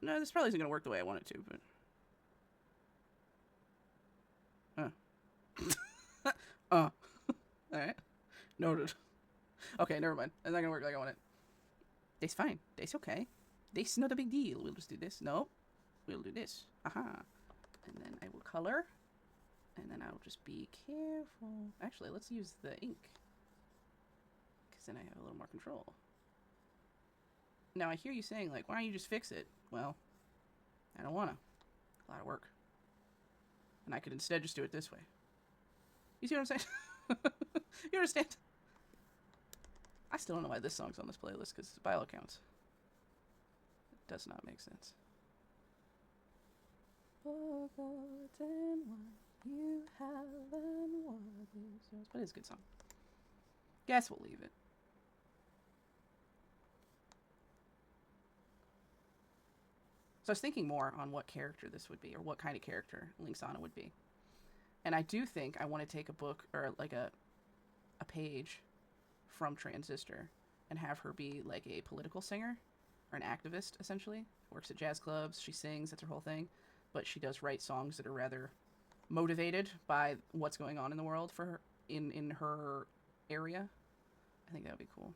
No, this probably isn't gonna work the way I want it to, but... Alright. Noted. Okay, never mind. It's not gonna work like I want it. That's fine. That's okay. That's not a big deal. We'll just do this. No. We'll do this. Aha. And then I will color. And then I'll just be careful. Actually, let's use the ink. Because then I have a little more control. Now, I hear you saying, like, why don't you just fix it? Well, I don't wanna. A lot of work. And I could instead just do it this way. You see what I'm saying? You understand? I still don't know why this song's on this playlist, because by all accounts, it does not make sense. Forgotten what you haven't wanted. But it's a good song. Guess we'll leave it. So I was thinking more on what character this would be, or what kind of character Lynxanna would be. And I do think I want to take a book, or like a page from Transistor, and have her be like a political singer, or an activist, essentially. Works at jazz clubs, she sings, that's her whole thing. but she does write songs that are rather motivated by what's going on in the world for her in her area. I think that would be cool.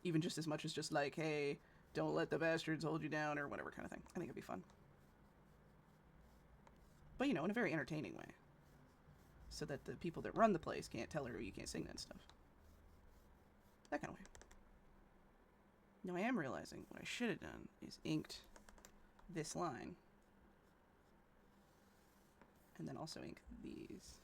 Even just as much as just like, hey, don't let the bastards hold you down or whatever kind of thing. I think it'd be fun. But, you know, in a very entertaining way. So that the people that run the place can't tell her you can't sing that stuff. That kind of way. Now, I am realizing what I should have done is inked this line. And then also ink these.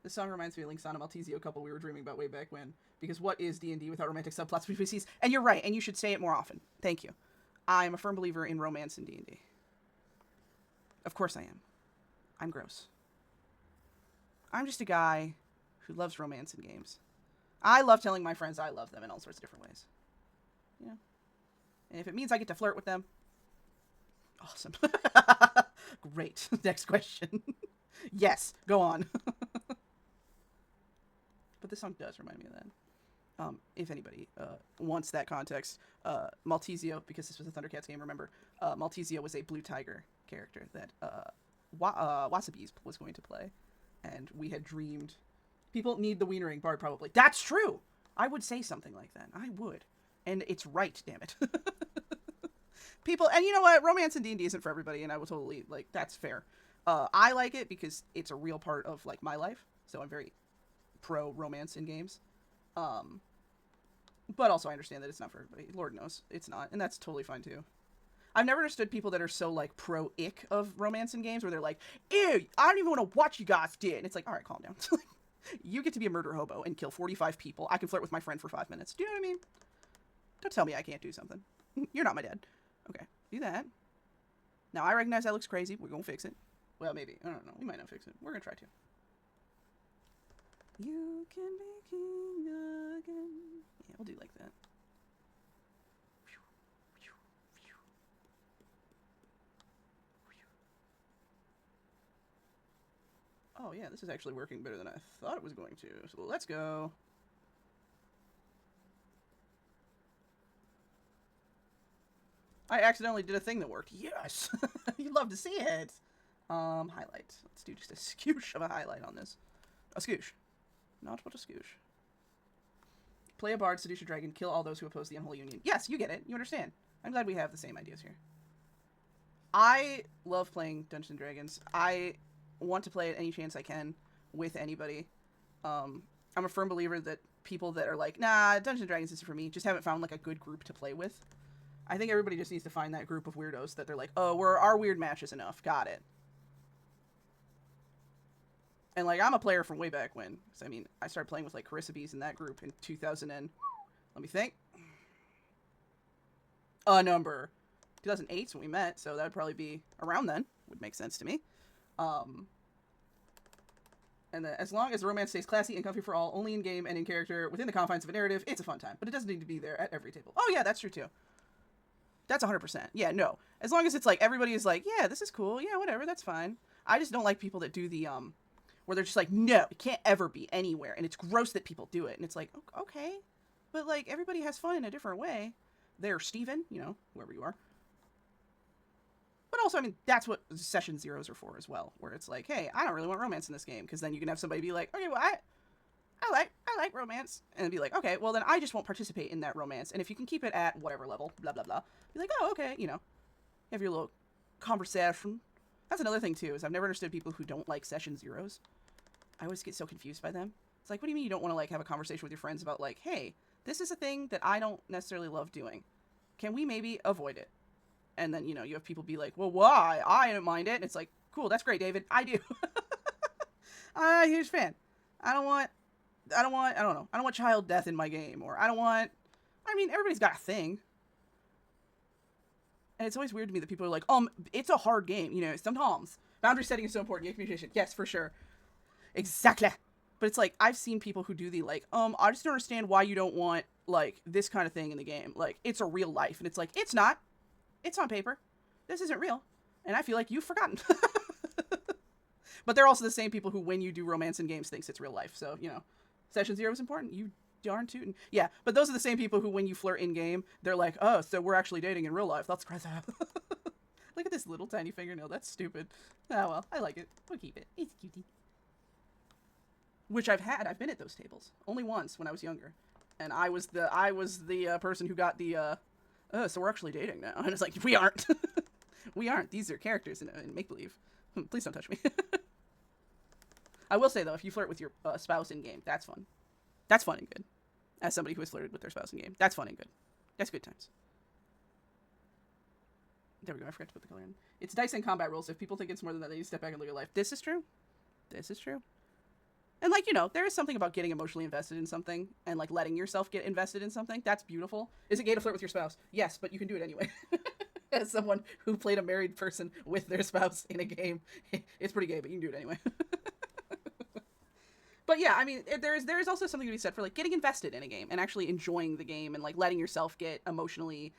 This song reminds me of Lynxanna Maltesio couple we were dreaming about way back when. Because what is D&D without romantic subplots between species? And you're right, and you should say it more often. Thank you. I'm a firm believer in romance in D&D. Of course I am. I'm gross. I'm just a guy who loves romance in games. I love telling my friends I love them in all sorts of different ways. Yeah. And if it means I get to flirt with them, awesome. Great. Next question. Yes, go on. But this song does remind me of that. If anybody wants that context, Maltesio, because this was a Thundercats game, remember, Maltesio was a blue tiger character that Wasabi's was going to play. And we had dreamed... People need the wienering bard, probably. That's true! I would say something like that. I would. And it's right, damn it. People... And you know what? Romance in D&D isn't for everybody, and I will totally... Like, that's fair. I like it because it's a real part of, like, my life. So I'm very pro-romance in games. But also I understand that it's not for everybody. Lord knows it's not. And that's totally fine, too. I've never understood people that are so, like, pro-ick of romance in games, where they're like, ew, I don't even want to watch you guys did. And it's like, all right, calm down. You get to be a murder hobo and kill 45 people. I can flirt with my friend for 5 minutes. Do you know what I mean? Don't tell me I can't do something. You're not my dad. Okay, do that. Now, I recognize that looks crazy. We're going to fix it. Well, maybe. I don't know. We might not fix it. We're going to try to. You can be king again. Yeah, we'll do like that. Oh yeah, this is actually working better than I thought it was going to. So let's go. I accidentally did a thing that worked. Yes! You'd love to see it. Highlight. Let's do just a skoosh of a highlight on this. A skoosh. Not but a skoosh. Play a bard, seduce a dragon, kill all those who oppose the unholy union. Yes, you get it. You understand. I'm glad we have the same ideas here. I love playing Dungeons & Dragons. I want to play it any chance I can with anybody. I'm a firm believer that people that are like, nah, Dungeons & Dragons isn't for me, just haven't found like a good group to play with. I think everybody just needs to find that group of weirdos that they're like, oh, our weird match is enough. Got it. And like, I'm a player from way back when. So, I mean, I started playing with like Carissa Bees in that group in 2000 and, let me think. A number. 2008 is when we met, so that would probably be around then. Would make sense to me. And as long as the romance stays classy and comfy for all, only in game and in character, within the confines of a narrative, it's a fun time. But it doesn't need to be there at every table. Oh yeah, that's true too. That's 100%. Yeah, no. As long as it's like, everybody is like, yeah, this is cool. Yeah, whatever, that's fine. I just don't like people that do the, where they're just like, no, it can't ever be anywhere. And it's gross that people do it. And it's like, okay. But like, everybody has fun in a different way. There's Steven, you know, whoever you are. But also, I mean, that's what session zeros are for as well, where it's like, hey, I don't really want romance in this game, because then you can have somebody be like, okay, well, I like romance, and be like, okay, well, then I just won't participate in that romance, and if you can keep it at whatever level, blah, blah, blah, be like, oh, okay, you know, have your little conversation. That's another thing, too, is I've never understood people who don't like session zeros. I always get so confused by them. It's like, what do you mean you don't want to, like, have a conversation with your friends about, like, hey, this is a thing that I don't necessarily love doing. Can we maybe avoid it? And then, you know, you have people be like, well, why? I don't mind it. And it's like, cool, that's great, David. I do. I'm a huge fan. I don't want child death in my game. Or I mean, everybody's got a thing. And it's always weird to me that people are like, it's a hard game. You know, sometimes boundary setting is so important. Yeah, communication. Yes, for sure. Exactly. But it's like, I've seen people who do the, like, I just don't understand why you don't want, like, this kind of thing in the game. Like, it's a real life. And it's like, it's not. It's on paper. This isn't real. And I feel like you've forgotten. But they're also the same people who, when you do romance in games, thinks it's real life. So, you know, session zero is important. You darn tootin'. Yeah, but those are the same people who, when you flirt in game, they're like, oh, so we're actually dating in real life. That's crazy. Like, Look at this little tiny fingernail. That's stupid. Oh well, I like it. We'll keep it. It's cutie. Which I've had. I've been at those tables. Only once when I was younger. And I was the person who got the, so we're actually dating now. And it's like, we aren't. We aren't. These are characters in make-believe. Please don't touch me. I will say, though, if you flirt with your spouse in-game, that's fun. That's fun and good. As somebody who has flirted with their spouse in-game. That's fun and good. That's good times. There we go. I forgot to put the color in. It's dice and combat rules. If people think it's more than that, they need to step back and look at life. This is true. This is true. And, like, you know, there is something about getting emotionally invested in something and, like, letting yourself get invested in something. That's beautiful. Is it gay to flirt with your spouse? Yes, but you can do it anyway. As someone who played a married person with their spouse in a game, it's pretty gay, but you can do it anyway. But yeah, I mean, there is also something to be said for, like, getting invested in a game and actually enjoying the game and, like, letting yourself get emotionally,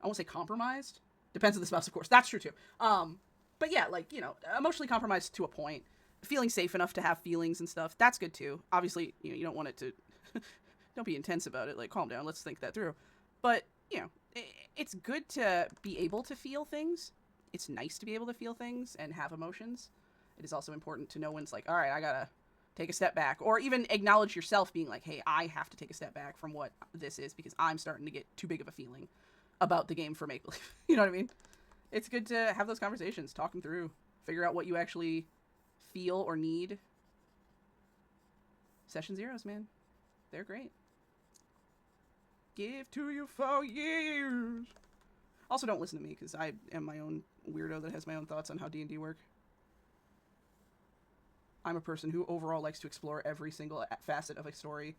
I won't say compromised. Depends on the spouse, of course. That's true, too. But yeah, like, you know, emotionally compromised to a point. Feeling safe enough to have feelings and stuff. That's good, too. Obviously, you know, you don't want it to... don't be intense about it. Like, calm down. Let's think that through. But, you know, it's good to be able to feel things. It's nice to be able to feel things and have emotions. It is also important to know when it's like, all right, I gotta take a step back. Or even acknowledge yourself being like, hey, I have to take a step back from what this is because I'm starting to get too big of a feeling about the game for make-believe. You know what I mean? It's good to have those conversations, talk them through, figure out what you actually feel or need. Session zeros, man. They're great. Give to you for years. Also, don't listen to me, because I am my own weirdo that has my own thoughts on how D&D work. I'm a person who overall likes to explore every single facet of a story,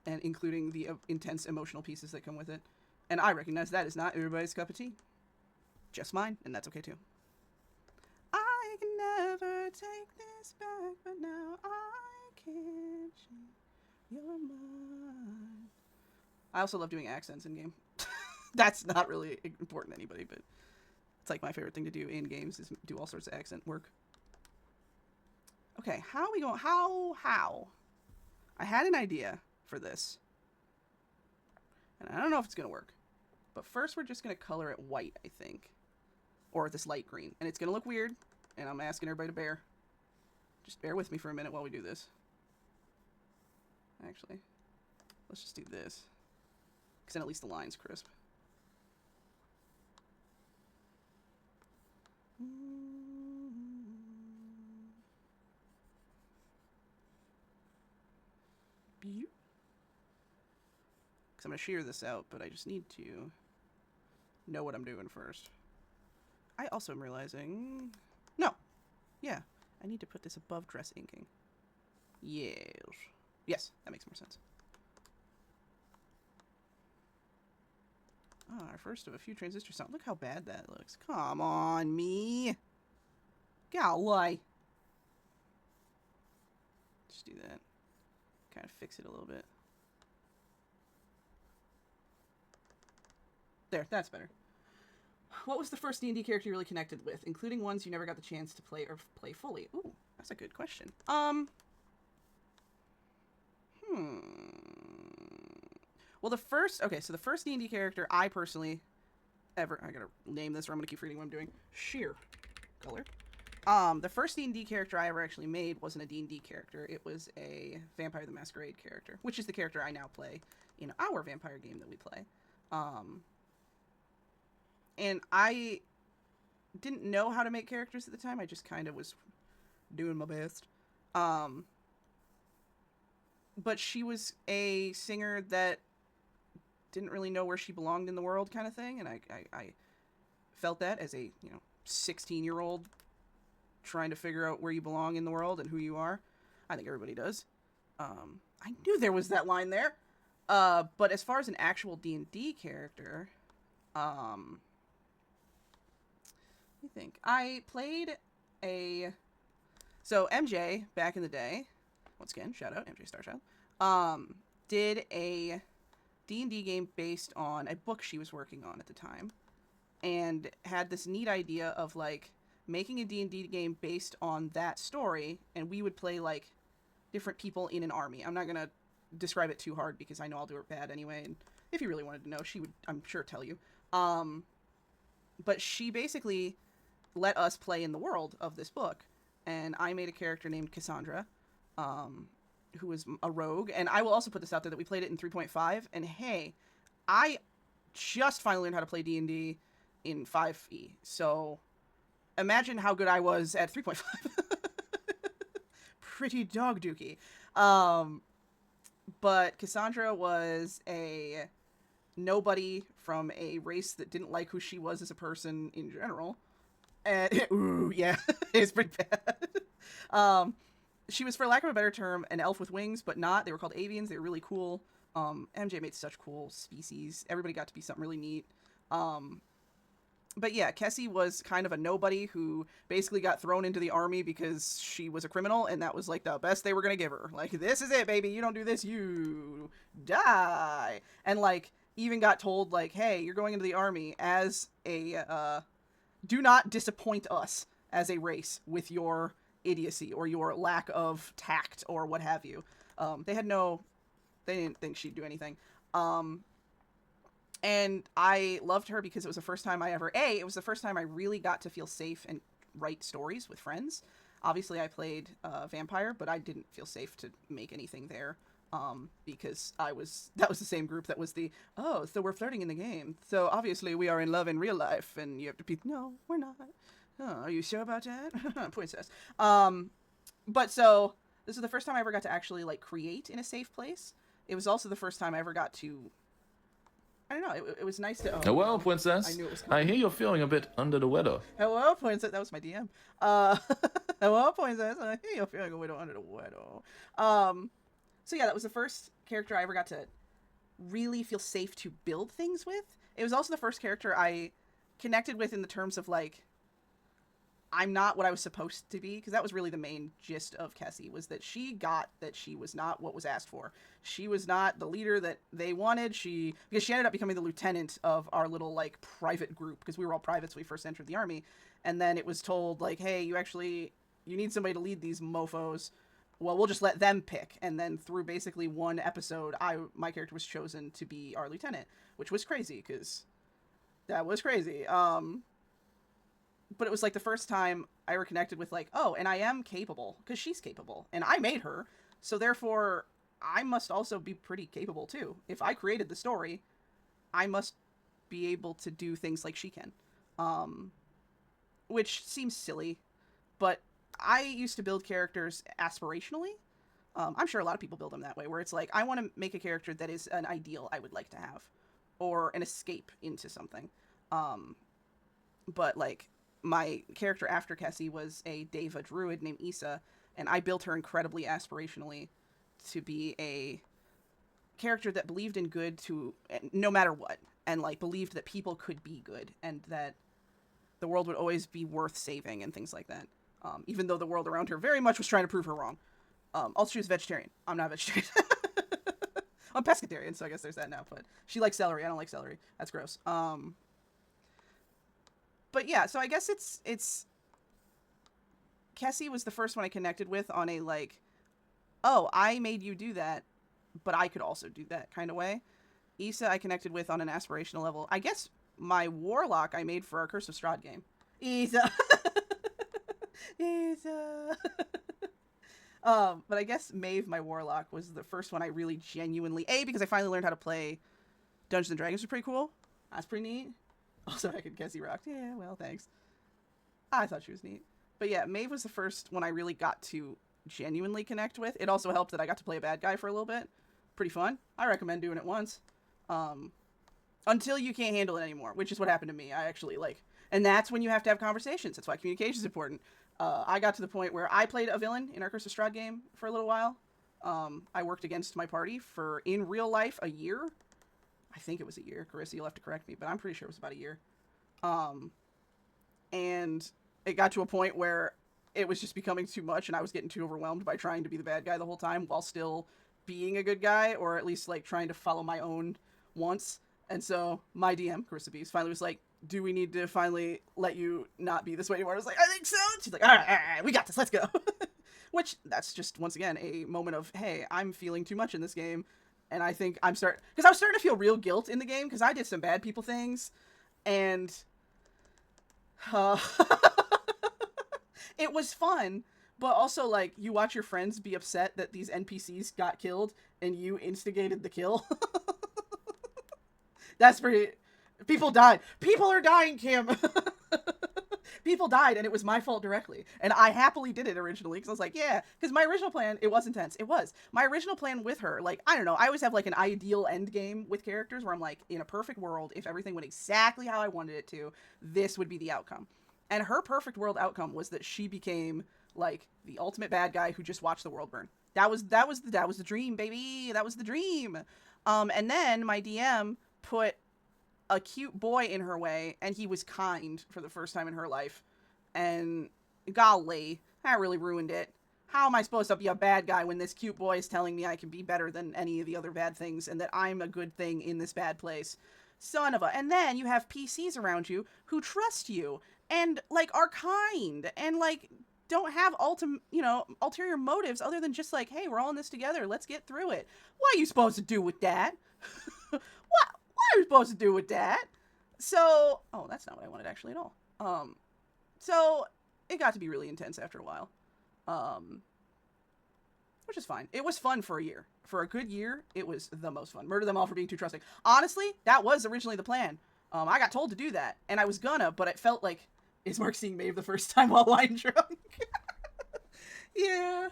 and including the intense emotional pieces that come with it. And I recognize that is not everybody's cup of tea. Just mine, and that's okay too. I can never take this back, but now I can't change your mind. I also love doing accents in game. That's not really important to anybody, but it's like my favorite thing to do in games is do all sorts of accent work. Okay, how are we going? How? I had an idea for this. And I don't know if it's going to work. But first we're just going to color it white, I think. Or this light green. And it's going to look weird. And I'm asking everybody to just bear with me for a minute while we do this. Actually, let's just do this. Because then at least the line's crisp. Because I'm going to shear this out, but I just need to know what I'm doing first. I also am realizing... No. Yeah. I need to put this above dress inking. Yes. Yes, that makes more sense. Oh, our first of a few transistor sound. Look how bad that looks. Come on, me. Golly. Just do that. Kind of fix it a little bit. There, that's better. What was the first D&D character you really connected with, including ones you never got the chance to play or play fully? Ooh, that's a good question. Well, the first D&D character I personally I gotta name this or I'm gonna keep forgetting what I'm doing. Sheer color. The first D&D character I ever actually made wasn't a D&D character. It was a Vampire the Masquerade character, which is the character I now play in our vampire game that we play. And I didn't know how to make characters at the time. I just kind of was doing my best. But she was a singer that didn't really know where she belonged in the world kind of thing. And I felt that as a, 16-year-old trying to figure out where you belong in the world and who you are. I think everybody does. I knew there was that line there. But as far as an actual D&D character, let me think. I played so MJ back in the day, once again, shout out MJ Starchild, did a D&D game based on a book she was working on at the time, and had this neat idea of like making a D&D game based on that story, and we would play like different people in an army. I'm not gonna describe it too hard because I know I'll do it bad anyway, and if you really wanted to know, she would, I'm sure, tell you. But she basically let us play in the world of this book. And I made a character named Cassandra, who was a rogue. And I will also put this out there that we played it in 3.5. And hey, I just finally learned how to play D&D in 5e. So imagine how good I was at 3.5. Pretty dog dookie. But Cassandra was a nobody from a race that didn't like who she was as a person in general. And ooh, yeah, it's pretty bad. She was, for lack of a better term, an elf with wings, but not. They were called avians. They were really cool. MJ made such cool species. Everybody got to be something really neat. But yeah, Kessie was kind of a nobody who basically got thrown into the army because she was a criminal, and that was like the best they were going to give her. Like, this is it, baby. You don't do this, you die. And like, even got told like, hey, you're going into the army as a, do not disappoint us as a race with your idiocy or your lack of tact or what have you. They didn't think she'd do anything. And I loved her because it was the first time it was the first time I really got to feel safe and write stories with friends. Obviously, I played Vampire, but I didn't feel safe to make anything there because that was the same group that was so we're flirting in the game. So obviously we are in love in real life, and you have to be, no, we're not. Oh, are you sure about that? Princess. But so this is the first time I ever got to actually like create in a safe place. It was also the first time I ever got to, I don't know, it was nice to... Hello, Princess. I knew it was coming. I hear you're feeling a bit under the weather. Hello, Princess. That was my DM. Hello, Princess. I hear you're feeling a little under the weather. So yeah, that was the first character I ever got to really feel safe to build things with. It was also the first character I connected with in the terms of like, I'm not what I was supposed to be, because that was really the main gist of Kessie, was that she got that she was not what was asked for. She was not the leader that they wanted. Because she ended up becoming the lieutenant of our little like private group, because we were all privates when we first entered the army. And then it was told like, hey, you need somebody to lead these mofos. Well, we'll just let them pick. And then through basically one episode, my character was chosen to be our lieutenant, which was crazy, because that was crazy. But it was like the first time I ever connected with like, oh, and I am capable, because she's capable, and I made her, so therefore I must also be pretty capable too. If I created the story, I must be able to do things like she can. Which seems silly, but I used to build characters aspirationally. I'm sure a lot of people build them that way, where it's like, I want to make a character that is an ideal I would like to have, or an escape into something. But like, my character after Kessie was a Deva druid named Issa, and I built her incredibly aspirationally to be a character that believed in good no matter what, and like believed that people could be good, and that the world would always be worth saving and things like that. Even though the world around her very much was trying to prove her wrong. Also, she was vegetarian. I'm not vegetarian. I'm pescatarian, so I guess there's that now, but she likes celery. I don't like celery. That's gross. But yeah, so I guess it's Kessie was the first one I connected with on a like, oh, I made you do that, but I could also do that kind of way. Issa I connected with on an aspirational level. I guess my warlock I made for our Curse of Strahd game. Issa. Issa. But I guess Maeve, my warlock, was the first one I really genuinely, because I finally learned how to play Dungeons and Dragons, was pretty cool. That's pretty neat. Also, I could guess he rocked. Yeah, well, thanks. I thought she was neat. But yeah, Maeve was the first one I really got to genuinely connect with. It also helped that I got to play a bad guy for a little bit. Pretty fun. I recommend doing it once. Until you can't handle it anymore, which is what happened to me. I actually, and that's when you have to have conversations. That's why communication is important. I got to the point where I played a villain in our Curse of Strahd game for a little while. I worked against my party for, in real life, a year. I think it was a year. Carissa, you'll have to correct me, but I'm pretty sure it was about a year. And it got to a point where it was just becoming too much, and I was getting too overwhelmed by trying to be the bad guy the whole time while still being a good guy, or at least like trying to follow my own wants. And so my DM, Carissa Bees, finally was like, do we need to finally let you not be this way anymore? I was like, I think so. She's like, all right, we got this. Let's go. Which, that's just, once again, a moment of, hey, I'm feeling too much in this game. And I think because I was starting to feel real guilt in the game, because I did some bad people things, and It was fun, but also, like, you watch your friends be upset that these NPCs got killed and you instigated the kill. That's pretty... People died. People are dying, Kim! People died, and it was my fault directly. And I happily did it originally, because I was like, yeah. Because my original plan, it was intense. It was. My original plan with her, like, I don't know, I always have, like, an ideal end game with characters where I'm like, in a perfect world, if everything went exactly how I wanted it to, this would be the outcome. And her perfect world outcome was that she became, like, the ultimate bad guy who just watched the world burn. That was the dream, baby. That was the dream. And then my DM put a cute boy in her way, and he was kind for the first time in her life. And golly, that really ruined it. How am I supposed to be a bad guy when this cute boy is telling me I can be better than any of the other bad things and that I'm a good thing in this bad place? Son of a... And then you have PCs around you who trust you and, like, are kind and, like, don't have ulterior motives other than just like, hey, we're all in this together. Let's get through it. What are you supposed to do with that? What are you supposed to do with that? So, oh, that's not what I wanted actually at all. So it got to be really intense after a while. Which is fine. It was fun for a year. For a good year, it was the most fun. Murder them all for being too trusting. Honestly, that was originally the plan. I got told to do that, and I was gonna, but it felt like, is Mark seeing Maeve the first time while wine drunk? Yeah.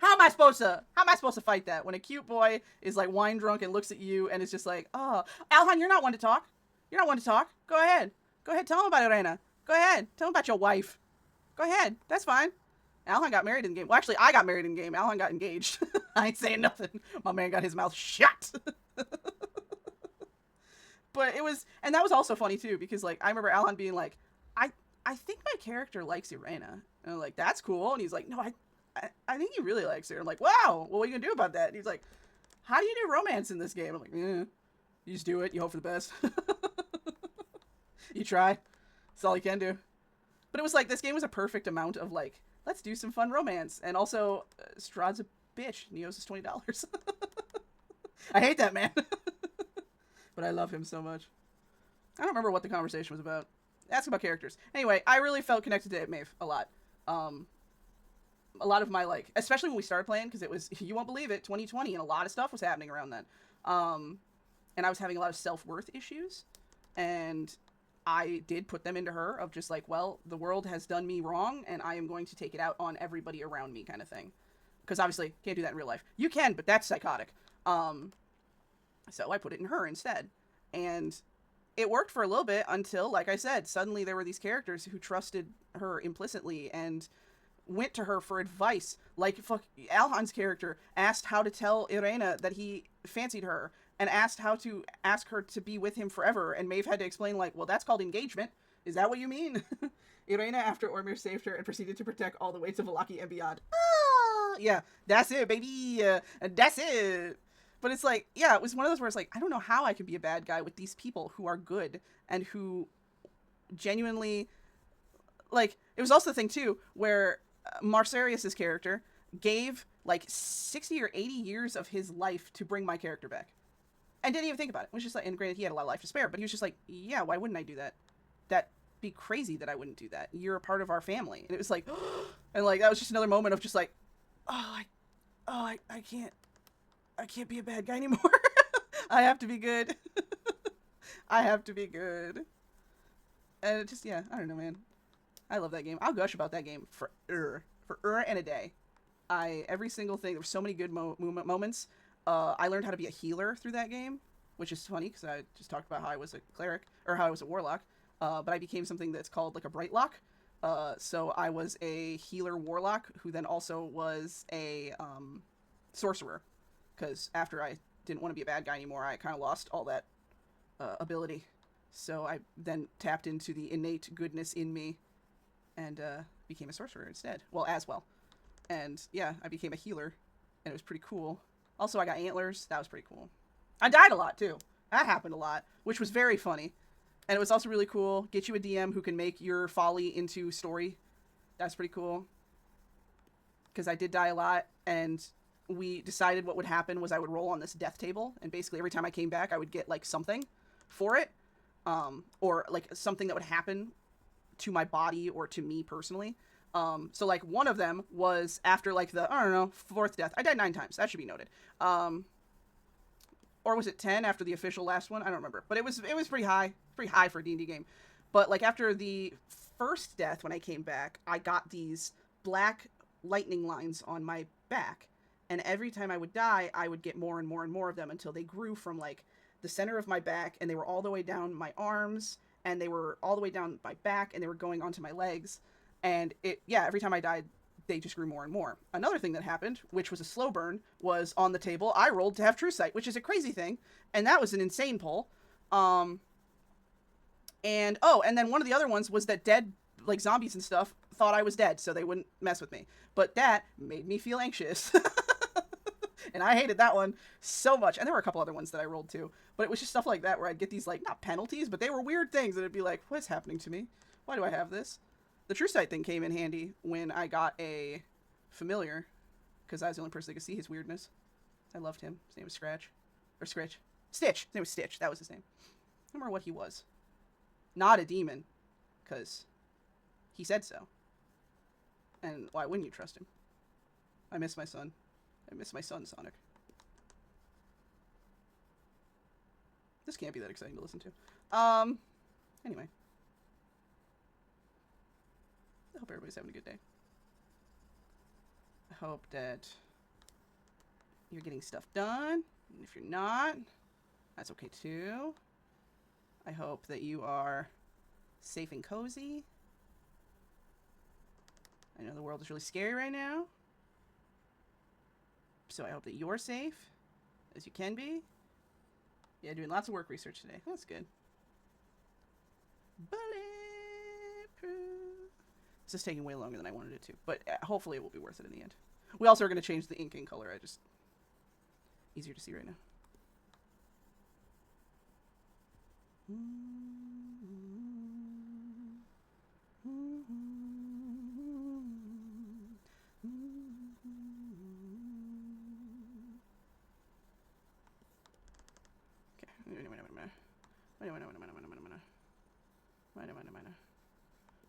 How am I supposed to fight that when a cute boy is like wine drunk and looks at you and is just like, oh, Alhan, you're not one to talk. You're not one to talk. Go ahead. Go ahead. Tell him about Irena. Go ahead. Tell him about your wife. Go ahead. That's fine. Alhan got married in the game. Well, actually, I got married in the game. Alhan got engaged. I ain't saying nothing. My man got his mouth shut. But it was, and that was also funny too, because like, I remember Alhan being like, I think my character likes Irena. And I'm like, that's cool. And he's like, no, I think he really likes her. I'm like, wow, well, what are you gonna do about that? And he's like, how do you do romance in this game? I'm like, you just do it. You hope for the best. You try. That's all you can do. But it was like, this game was a perfect amount of like, let's do some fun romance. And also, Strahd's a bitch. Neo's is $20. I hate that man. But I love him so much. I don't remember what the conversation was about. Ask about characters. Anyway, I really felt connected to Maeve a lot. A lot of my, like, especially when we started playing, because it was, you won't believe it, 2020, and a lot of stuff was happening around then. And I was having a lot of self-worth issues, and I did put them into her of just like, well, the world has done me wrong, and I am going to take it out on everybody around me kind of thing. Because obviously, can't do that in real life. You can, but that's psychotic. So I put it in her instead. And it worked for a little bit until, like I said, suddenly there were these characters who trusted her implicitly and went to her for advice. Like, Alhan's character asked how to tell Irena that he fancied her, and asked how to ask her to be with him forever, and Maeve had to explain, like, well, that's called engagement. Is that what you mean? Irena, after Ormir saved her and proceeded to protect all the way to Vallaki and beyond. Ah, yeah, that's it, baby. That's it. But it's like, yeah, it was one of those where it's like, I don't know how I can be a bad guy with these people who are good and who genuinely, like, it was also the thing, too, where Marcerius's character gave, like, 60 or 80 years of his life to bring my character back. And didn't even think about it. It was just like, and granted, he had a lot of life to spare, but he was just like, yeah, why wouldn't I do that? That'd be crazy that I wouldn't do that. You're a part of our family. And it was like, and like, that was just another moment of just like, I can't be a bad guy anymore. I have to be good. I have to be good. And it just, yeah, I don't know, man. I love that game. I'll gush about that game for and a day. Every single thing, there were so many good moments. I learned how to be a healer through that game, which is funny because I just talked about how I was a cleric, or how I was a warlock. But I became something that's called like a bright lock. So I was a healer warlock who then also was a sorcerer. Because after I didn't want to be a bad guy anymore, I kind of lost all that ability. So I then tapped into the innate goodness in me and became a sorcerer instead. Well, as well. And yeah, I became a healer, and it was pretty cool. Also, I got antlers. That was pretty cool. I died a lot, too. That happened a lot, which was very funny. And it was also really cool. Get you a DM who can make your folly into story. That's pretty cool. Because I did die a lot, and we decided what would happen was I would roll on this death table, and basically every time I came back, I would get, like, something for it. Or, like, something that would happen to my body or to me personally. So like one of them was after like the, I don't know, 4th death. I died 9 times. That should be noted. Or was it 10 after the official last one? I don't remember. But it was pretty high. Pretty high for a D&D game. But like after the first death when I came back, I got these black lightning lines on my back. And every time I would die, I would get more and more and more of them until they grew from like the center of my back, and they were all the way down my arms, and they were all the way down my back, and they were going onto my legs. And every time I died, they just grew more and more. Another thing that happened, which was a slow burn, was on the table, I rolled to have True Sight, which is a crazy thing. And that was an insane pull. And then one of the other ones was that dead, like zombies and stuff, thought I was dead, so they wouldn't mess with me. But that made me feel anxious. And I hated that one so much. And there were a couple other ones that I rolled too. But it was just stuff like that where I'd get these, like, not penalties, but they were weird things. And it'd be like, what's happening to me? Why do I have this? The True Sight thing came in handy when I got a familiar. Because I was the only person that could see his weirdness. I loved him. His name was Scratch. Or Scritch. Stitch. His name was Stitch. That was his name. I don't remember what he was. Not a demon. Because he said so. And why wouldn't you trust him? I miss my son. I miss my son, Sonic. This can't be that exciting to listen to. Anyway. I hope everybody's having a good day. I hope that you're getting stuff done. And if you're not, that's okay too. I hope that you are safe and cozy. I know the world is really scary right now. So I hope that you're safe as you can be. Yeah, doing lots of work research today. That's good. Bulletproof. This is taking way longer than I wanted it to, but hopefully it will be worth it in the end. We also are going to change the inking color. Easier to see right now.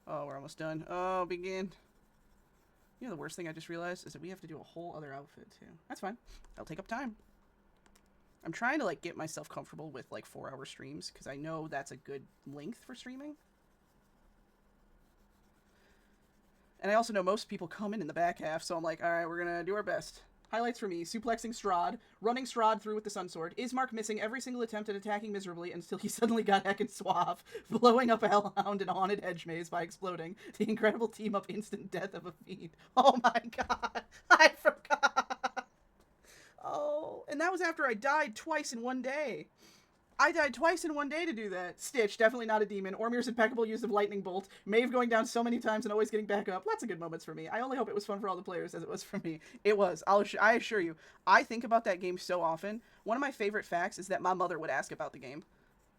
Oh, we're almost done. Oh, begin. You know the worst thing I just realized is that we have to do a whole other outfit too. That's fine. That'll take up time. I'm trying to like get myself comfortable with like 4-hour streams because I know that's a good length for streaming. And I also know most people come in the back half, so I'm like, all right, we're gonna do our best. Highlights for me: suplexing Strahd, running Strahd through with the Sun Sword, Ismark missing every single attempt at attacking miserably until he suddenly got heckin' suave, blowing up a Hellhound in a haunted hedge maze by exploding, the incredible team-up instant death of a fiend. Oh my god, I forgot! Oh, and that was after I died twice in one day. I died twice in one day to do that. Stitch, definitely not a demon. Ormir's impeccable use of Lightning Bolt. Maeve going down so many times and always getting back up. Lots of good moments for me. I only hope it was fun for all the players as it was for me. It was. I assure you. I think about that game so often. One of my favorite facts is that my mother would ask about the game.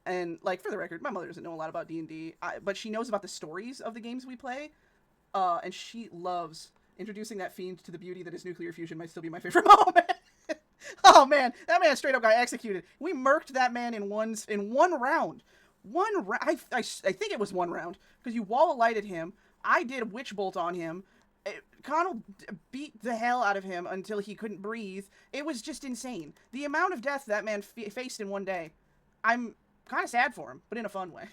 And, like, for the record, my mother doesn't know a lot about D&D, but she knows about the stories of the games we play. And she loves introducing that fiend to the beauty that is nuclear fusion might still be my favorite moment. Oh man, that man straight up got executed. We murked that man in one round. I think it was one round because you wall lighted him. I did a witch bolt on him. Connell beat the hell out of him until he couldn't breathe. It was just insane. The amount of death that man faced in one day. I'm kind of sad for him, but in a fun way.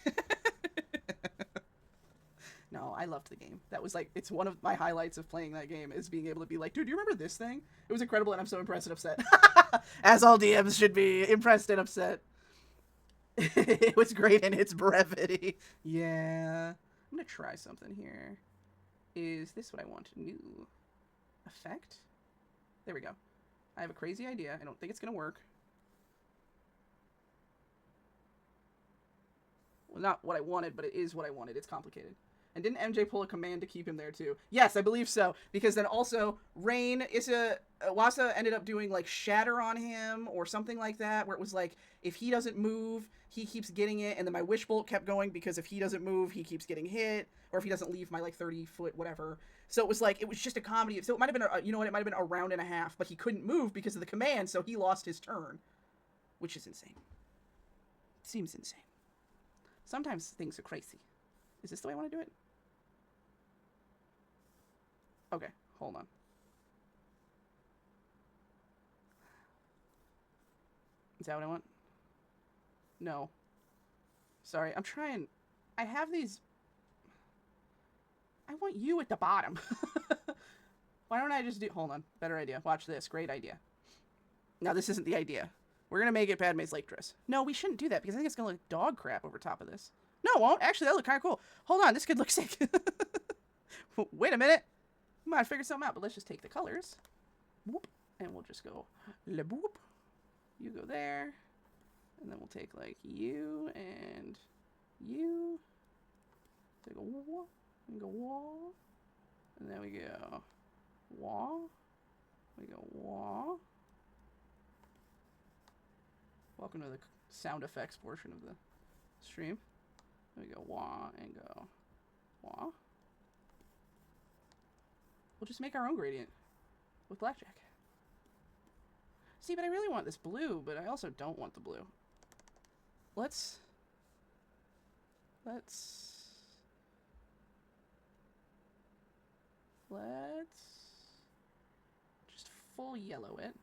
No, I loved the game. That was like, it's one of my highlights of playing that game is being able to be like, dude, do you remember this thing? It was incredible, and I'm so impressed and upset. As all DMs should be, impressed and upset. It was great in its brevity. Yeah. I'm gonna try something here. Is this what I want? New effect? There we go. I have a crazy idea. I don't think it's gonna work. Well, not what I wanted, but it is what I wanted. It's complicated. And didn't MJ pull a command to keep him there too? Yes, I believe so. Because then also, Rain, Wasa ended up doing like Shatter on him or something like that, where it was like, if he doesn't move, he keeps getting it. And then my Wish Bolt kept going because if he doesn't move, he keeps getting hit. Or if he doesn't leave my like 30-foot whatever. So it was like, it was just a comedy. So it might have been, you know what, it might have been a round and a half, but he couldn't move because of the command, so he lost his turn. Which is insane. Seems insane. Sometimes things are crazy. Is this the way I want to do it? Okay, hold on. Is that what I want? No. Sorry, I'm trying. I have these. I want you at the bottom. Why don't I just do... Hold on. Better idea. Watch this. Great idea. Now, this isn't the idea. We're going to make it Padme's lake dress. No, we shouldn't do that because I think it's going to look dog crap over top of this. No, it won't. Actually, that'll look kind of cool. Hold on. This could look sick. Wait a minute. We might figure something out, but let's just take the colors. Whoop. And we'll just go... Le boop. You go there. And then we'll take, like, you and you. Take a wall. And go wall. And then we go wall. We go wall. Welcome to the sound effects portion of the stream. We go wah and go wah. We'll just make our own gradient with blackjack. See, but I really want this blue, but I also don't want the blue. Let's just full yellow it.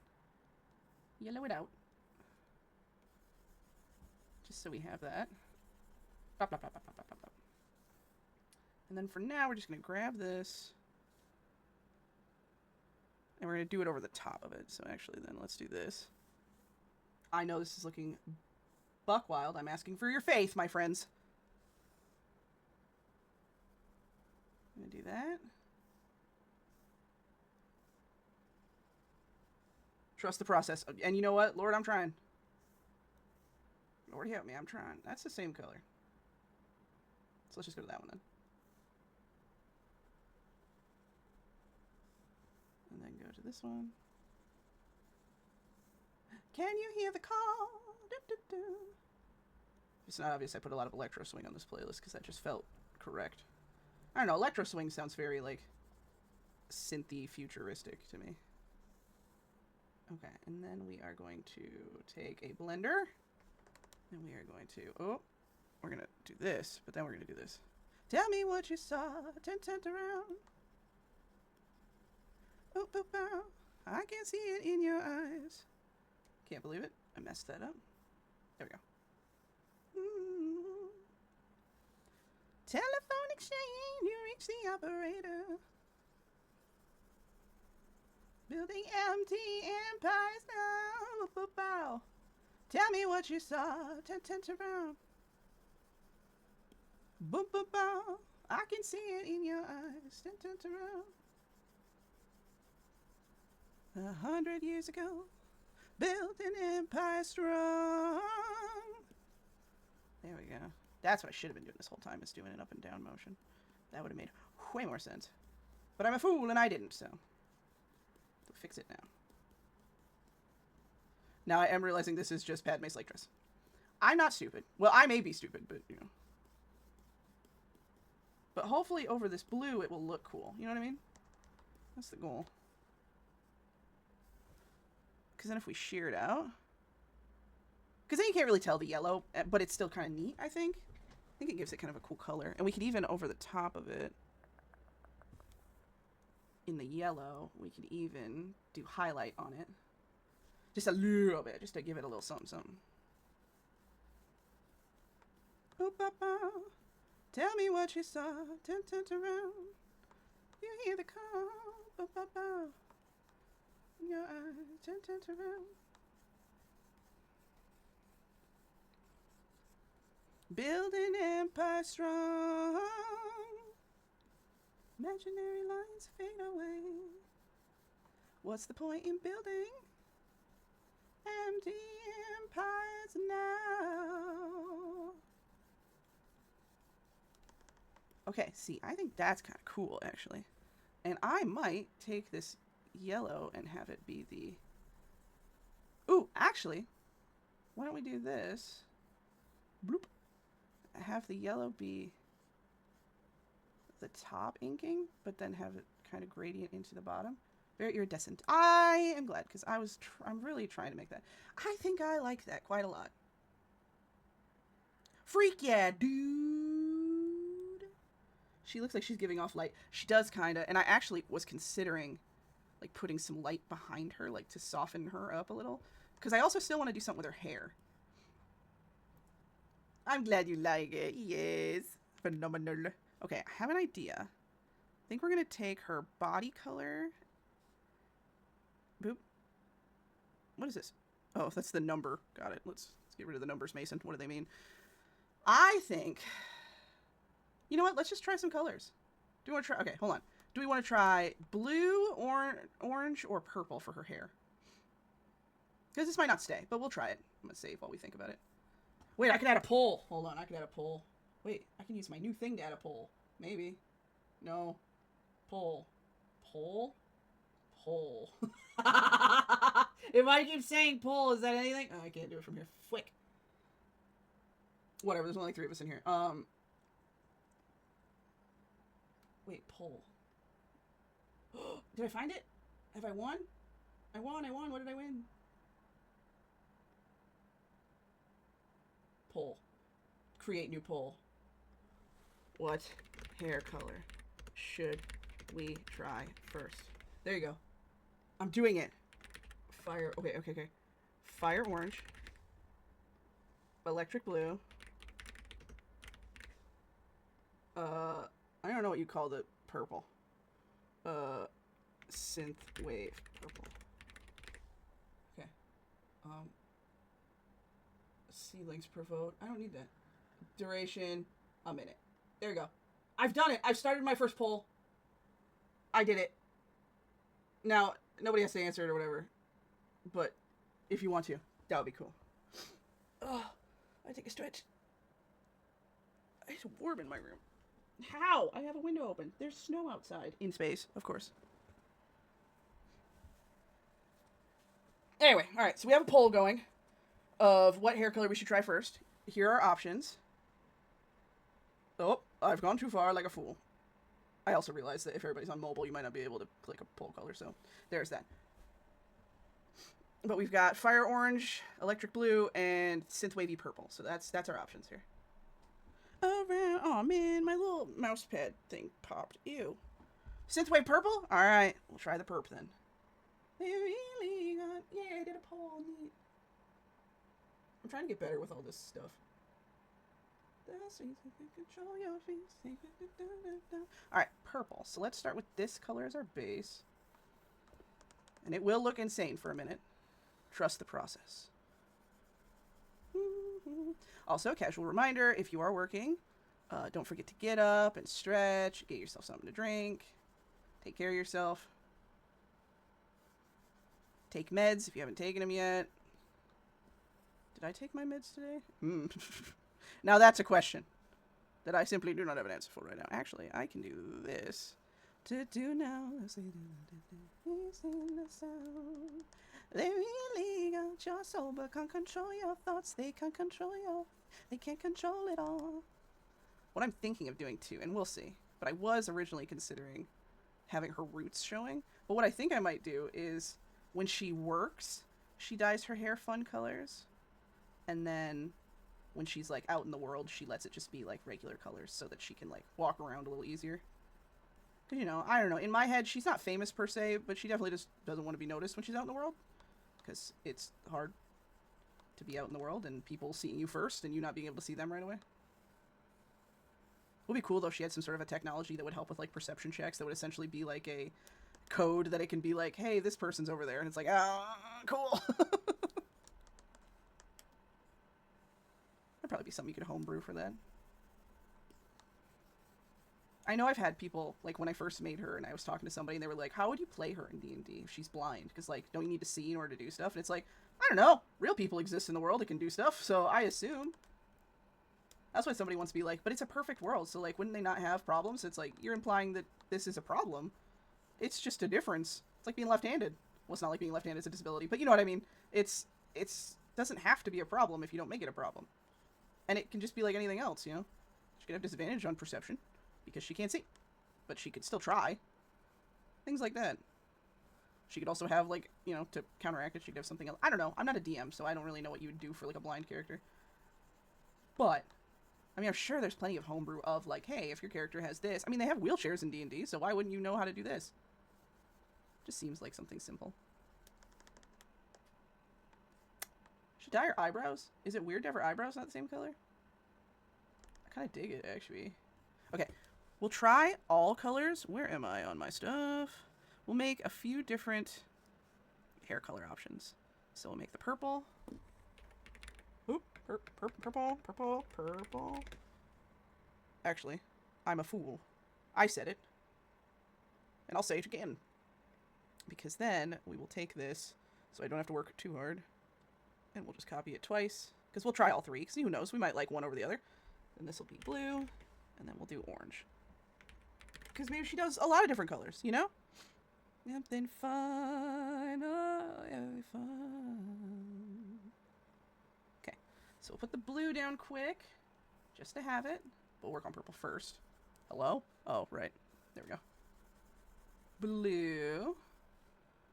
Yellow it out. Just so we have that. Bop, bop, bop, bop, bop, bop, bop. And then for now, we're just going to grab this. And we're going to do it over the top of it. So actually, then let's do this. I know this is looking buck wild. I'm asking for your faith, my friends. I'm going to do that. Trust the process. And you know what? Lord, I'm trying. Lord, help me. I'm trying. That's the same color. So let's just go to that one then. And then go to this one. Can you hear the call? Do, do, do. It's not obvious I put a lot of electro swing on this playlist because that just felt correct. I don't know. Electro swing sounds very, like, synthy futuristic to me. Okay, and then we are going to take a blender. And we are going to, oh, we're going to do this, but then we're going to do this. Tell me what you saw, turn around. Oh, oh, oh, I can see it in your eyes. Can't believe it. I messed that up. There we go. Telephone exchange, you reach the operator. Building empty empires now. Oh, oh, oh. Tell me what you saw, turn around. Boom, boom, boom. I can see it in your eyes, turn around. 100 years ago, built an empire strong. There we go. That's what I should have been doing this whole time, is doing an up and down motion. That would have made way more sense. But I'm a fool and I didn't, so we'll fix it now. Now I am realizing this is just Padme's lake dress. I'm not stupid. Well, I may be stupid, but, you know. But hopefully over this blue it will look cool. You know what I mean? That's the goal. Because then if we shear it out... Because then you can't really tell the yellow, but it's still kind of neat, I think. I think it gives it kind of a cool color. And we could even, over the top of it, in the yellow, we could even do highlight on it. Just a little bit, just to give it a little something, something. Oh, papa, tell me what you saw, turn around. You hear the call, oh, papa. Your eyes, turn around. Build an empire strong. Imaginary lines fade away. What's the point in building empty empires now? Okay, see, I think that's kind of cool, actually. And I might take this yellow and have it be the... Ooh, actually, why don't we do this? Bloop. Have the yellow be the top inking, but then have it kind of gradient into the bottom. Very iridescent. I am glad, because I'm really trying to make that. I think I like that quite a lot. Freak yeah, dude. She looks like she's giving off light. She does kind of, and I actually was considering like putting some light behind her, like to soften her up a little, because I also still want to do something with her hair. I'm glad you like it. Yes. Phenomenal. Okay, I have an idea. I think we're going to take her body color. Boop. What is this? Oh, that's the number. Got it. Let's get rid of the numbers, Mason. What do they mean? I think... You know what? Let's just try some colors. Do you want to try... Okay, hold on. Do we want to try blue, orange, or purple for her hair? Because this might not stay, but we'll try it. I'm going to save while we think about it. Wait, I can add a poll. Hold on, I can add a poll. Wait, I can use my new thing to add a poll. Maybe. No. Poll. Poll? Poll. If I keep saying poll, is that anything? Oh, I can't do it from here. Flick. Whatever, there's only 3 of us in here. Wait, poll. Did I find it? Have I won? I won. What did I win? Poll. Create new poll. What hair color should we try first? There you go. I'm doing it. Fire. Okay. Fire orange. Electric blue. I don't know what you called it. Purple. Synth wave purple. Okay. Seedlings per vote. I don't need that. Duration, a minute. There you go. I've done it. I've started my first poll. I did it. Now, nobody has to answer it or whatever. But if you want to, that would be cool. Oh, I take a stretch. It's warm in my room. How? I have a window open. There's snow outside. In space, of course. Anyway, alright, so we have a poll going of what hair color we should try first. Here are options. Oh, I've gone too far like a fool. I also realized that if everybody's on mobile, you might not be able to click a poll color, so there's that. But we've got fire orange, electric blue, and synth wavy purple. So that's our options here. Around, oh man, my little mouse pad thing popped. Ew. Synthwave purple? Alright, we'll try the perp then. They really got, yeah, I did a poll. Neat. I'm trying to get better with all this stuff. Alright, purple. So let's start with this color as our base. And it will look insane for a minute. Trust the process. Also, casual reminder, if you are working, don't forget to get up and stretch, get yourself something to drink, take care of yourself. Take meds if you haven't taken them yet. Did I take my meds today? Now that's a question that I simply do not have an answer for right now. Actually, I can do this. To do now. They really got your soul, but can't control your thoughts. They can't control your... They can't control it all. What I'm thinking of doing too, and we'll see, but I was originally considering having her roots showing. But what I think I might do is when she works, she dyes her hair fun colors. And then when she's like out in the world, she lets it just be like regular colors so that she can like walk around a little easier. Cause you know, I don't know, in my head, she's not famous per se, but she definitely just doesn't want to be noticed when she's out in the world. Because it's hard to be out in the world and people seeing you first and you not being able to see them right away. It would be cool though if she had some sort of a technology that would help with like perception checks that would essentially be like a code that it can be like, hey, this person's over there, and it's like, ah, cool. There'd probably be something you could homebrew for that. I know I've had people, like, when I first made her and I was talking to somebody and they were like, how would you play her in D&D if she's blind? Because, like, don't you need to see in order to do stuff? And it's like, I don't know. Real people exist in the world that can do stuff, so I assume. That's why somebody wants to be like, but it's a perfect world, so, like, wouldn't they not have problems? It's like, you're implying that this is a problem. It's just a difference. It's like being left-handed. Well, it's not like being left-handed is a disability, but you know what I mean. It's doesn't have to be a problem if you don't make it a problem. And it can just be like anything else, you know? She could have disadvantage on perception because she can't see, but she could still try. Things like that. She could also have, like, you know, to counteract it, she could have something else. I don't know. I'm not a DM, so I don't really know what you would do for, like, a blind character. But I mean, I'm sure there's plenty of homebrew of like, hey, if your character has this. I mean, they have wheelchairs in D&D, so why wouldn't you know how to do this? Just seems like something simple. Should dye her eyebrows? Is it weird to have her eyebrows not the same color? I kind of dig it, actually. Okay, we'll try all colors. Where am I on my stuff? We'll make a few different hair color options. So we'll make the purple. Oop, purple. Actually, I'm a fool. I said it. And I'll say it again. Because then we will take this, so I don't have to work too hard. And we'll just copy it twice. Because we'll try all three, because who knows, we might like one over the other. And this will be blue, and then we'll do orange. Because maybe she does a lot of different colors, you know? Something fun, oh, fun. Okay, so we'll put the blue down quick, just to have it. We'll work on purple first. Hello? Oh, right. There we go. Blue.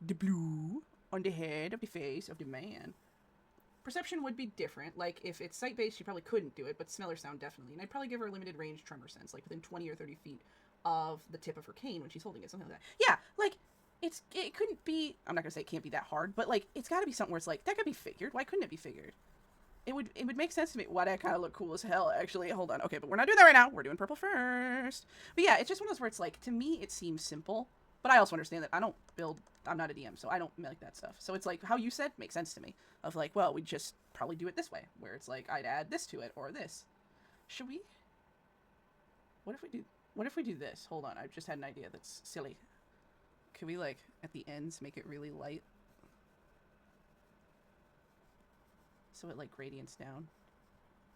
The blue on the head of the face of the man. Perception would be different. Like, if it's sight-based, she probably couldn't do it, but smell or sound definitely. And I'd probably give her a limited range tremor sense, like within 20 or 30 feet of the tip of her cane when she's holding it, something like that. Yeah, like, it couldn't be, I'm not gonna say it can't be that hard, but, like, it's gotta be something where it's like, that could be figured. Why couldn't it be figured? It would make sense to me. Why, that kind of look cool as hell, actually. Hold on. Okay, but we're not doing that right now. We're doing purple first. But yeah, it's just one of those where it's like, to me, it seems simple. But I also understand that I'm not a DM, so I don't make that stuff. So it's like, how you said makes sense to me. Of like, well, we just probably do it this way. Where it's like, I'd add this to it, or this. Should we? What if we do this? Hold on, I just had an idea that's silly. Could we, like, at the ends, make it really light? So it, like, gradients down.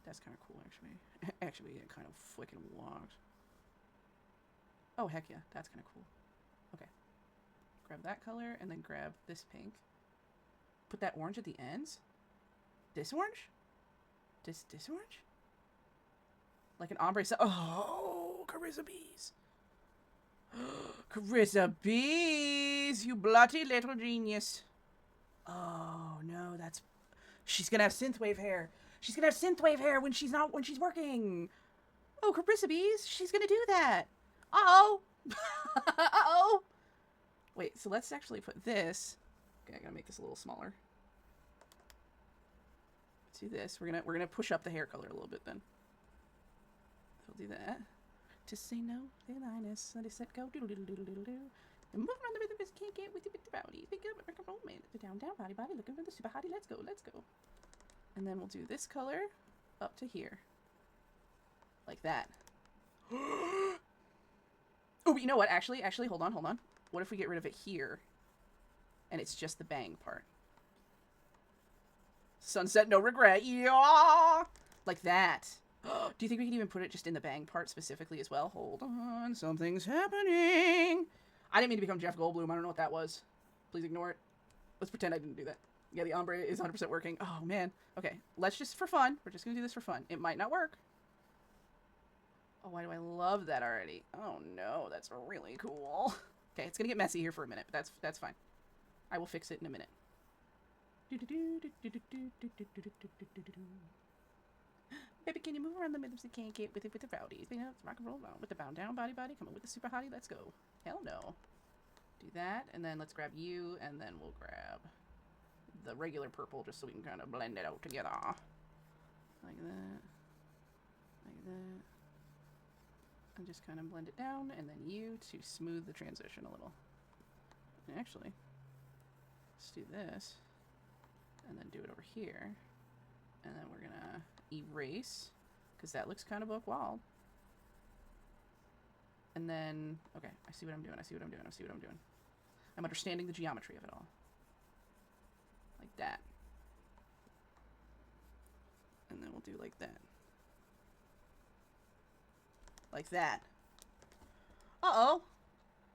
That's kind of cool, actually. Actually, it kind of flicking walks. Oh, heck yeah. That's kind of cool. Okay. Grab that color, and then grab this pink. Put that orange at the ends? This orange? This orange? Like an ombre. Oh, Carissa Bees. Carissa Bees, you bloody little genius. Oh, no, that's... She's gonna have synthwave hair. She's gonna have synthwave hair when she's working. Oh, Carissa Bees, she's gonna do that. Uh-oh. Uh-oh. Wait, so let's actually put this... Okay, I gotta make this a little smaller. Let's do this. We're gonna push up the hair color a little bit then. We'll do that. To say no, they lioness, let it set go, doodle doodle doodle doodle doo. And move around the rhythm, just can't get with the rowdy. Pick up, rock and roll, man. The down, body, looking for the super hottie. Let's go. And then we'll do this color up to here. Like that. Oh, you know what? Actually, hold on. What if we get rid of it here? And it's just the bang part. Sunset, no regret. Yeah! Like that. Do you think we can even put it just in the bang part specifically as well? Hold on, something's happening. I didn't mean to become Jeff Goldblum. I don't know what that was. Please ignore it. Let's pretend I didn't do that. Yeah, the ombre is 100% working. Oh, man. Okay, let's just, for fun, we're just going to do this for fun. It might not work. Oh, why do I love that already? Oh, no, that's really cool. Okay, it's going to get messy here for a minute, but that's fine. I will fix it in a minute. Baby, can you move around the middle of the can't get with the rowdies? You know, rock and roll on with the bound down body. Come on with the super hottie. Let's go. Hell no. Do that, and then let's grab you, and then we'll grab the regular purple just so we can kind of blend it out together. Like that. Like that. And just kind of blend it down, and then you to smooth the transition a little. And actually, let's do this, and then do it over here. And then we're gonna erase, because that looks kind of buck wild. And then, okay, I see what I'm doing. I'm understanding the geometry of it all. Like that. And then we'll do like that. Like that. Uh-oh.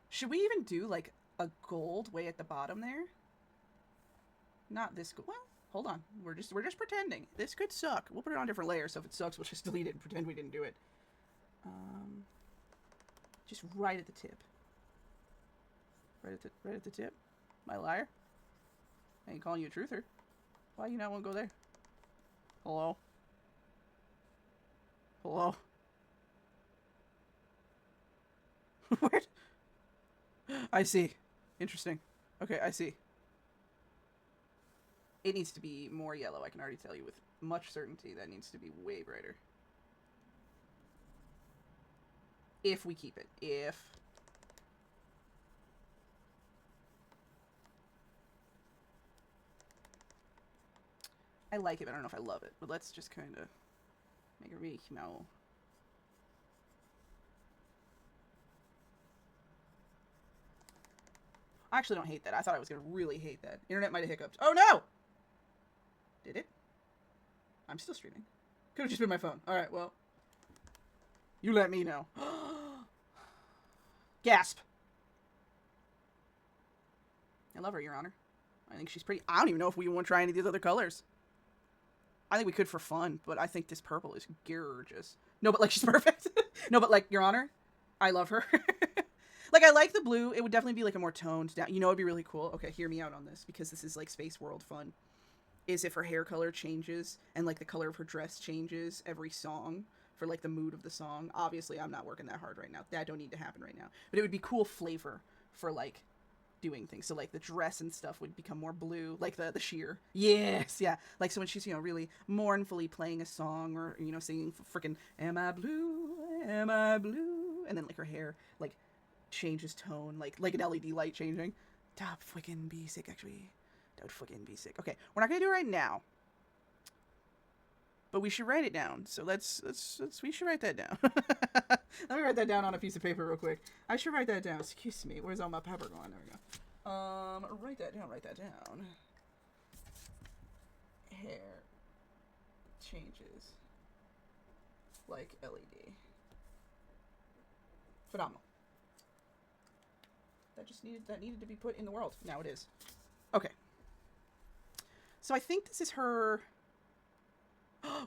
Should we even do, like, a gold way at the bottom there? Not this gold. Well, hold on. We're just pretending. This could suck. We'll put it on different layers, so if it sucks, we'll just delete it and pretend we didn't do it. Just right at the tip. Right at the tip. My liar. I ain't calling you a truther. Why you not want to go there? Hello? Hello? Where? I see. Interesting. Okay, I see. It needs to be more yellow. I can already tell you with much certainty that needs to be way brighter. If we keep it. If... I like it, but I don't know if I love it. But let's just kind of make it really smell. I actually don't hate that. I thought I was going to really hate that. Internet might have hiccuped. Oh, no! Did it? I'm still streaming. Could have just been my phone. Alright, well. You let me know. Gasp! I love her, Your Honor. I think she's pretty... I don't even know if we want to try any of these other colors. I think we could for fun, but I think this purple is gorgeous. No, but, like, she's perfect. No, but, like, Your Honor, I love her. Like, I like the blue. It would definitely be, like, a more toned down... You know, it'd be really cool. Okay, hear me out on this, because this is, like, Space World fun. Is if her hair color changes, and, like, the color of her dress changes every song for, like, the mood of the song. Obviously, I'm not working that hard right now. That don't need to happen right now. But it would be cool flavor for, like... doing things. So like the dress and stuff would become more blue, like the sheer. Yes, yeah. Like so when she's, you know, really mournfully playing a song or, you know, singing freaking Am I Blue? Am I Blue? And then like her hair like changes tone, like an LED light changing. Top freaking be sick actually. Don't fucking be sick. Okay, we're not gonna do it right now. But we should write it down. So let's we should write that down. Let me write that down on a piece of paper real quick. I should write that down. Excuse me. Where's all my paper going? There we go. Write that down. Write that down. Hair changes like LED. Phenomenal. That needed to be put in the world. Now it is. Okay. So I think this is her.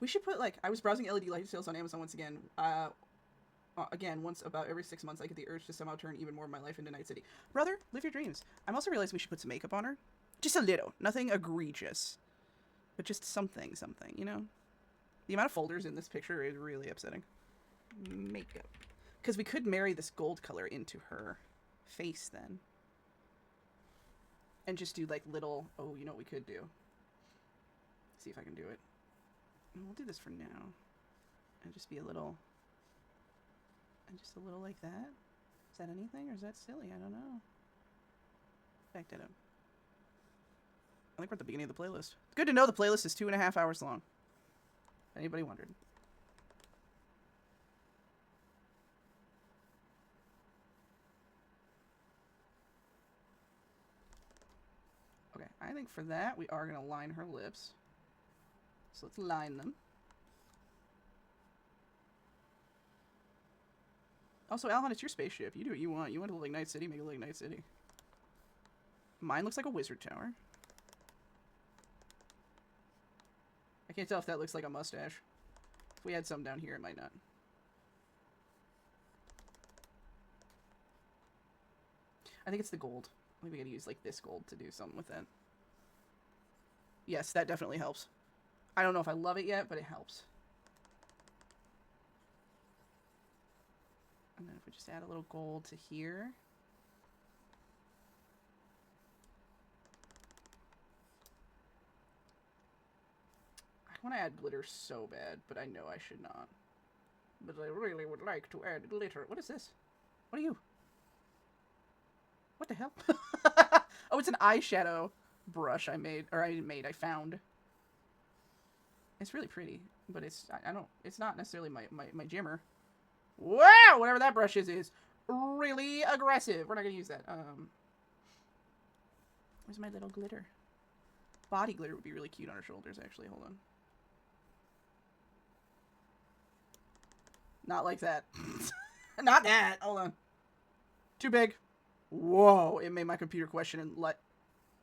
We should put, like, I was browsing LED light sales on Amazon once again. Again, once about every 6 months, I get the urge to somehow turn even more of my life into Night City. Brother, live your dreams. I'm also realizing we should put some makeup on her. Just a little. Nothing egregious. But just something, you know? The amount of folders in this picture is really upsetting. Makeup. Because we could marry this gold color into her face, then. And just do, like, little... Oh, you know what we could do? See if I can do it. We'll do this for now. And just be a little... And just a little like that? Is that anything, or is that silly? I don't know. Back that up. I think we're at the beginning of the playlist. It's good to know the playlist is 2.5 hours long. If anybody wondered. Okay, I think for that, we are going to line her lips. So let's line them. Also, Alhan, it's your spaceship. You do what you want. You want to look like Night City, make it look like Night City. Mine looks like a wizard tower. I can't tell if that looks like a mustache. If we had some down here, it might not. I think it's the gold. Maybe we gotta use, like, this gold to do something with that. Yes, that definitely helps. I don't know if I love it yet, but it helps. And then if we just add a little gold to here. I want to add glitter so bad, but I know I should not. But I really would like to add glitter. What is this? What are you? What the hell? Oh, it's an eyeshadow brush I made. Or I found. It's really pretty. But it's, I don't, it's not necessarily my jimmer. Wow! Whatever that brush is really aggressive. We're not going to use that. Where's my little glitter? Body glitter would be really cute on her shoulders, actually. Hold on. Not like that. Not that. Hold on. Too big. Whoa. It made my computer question and let...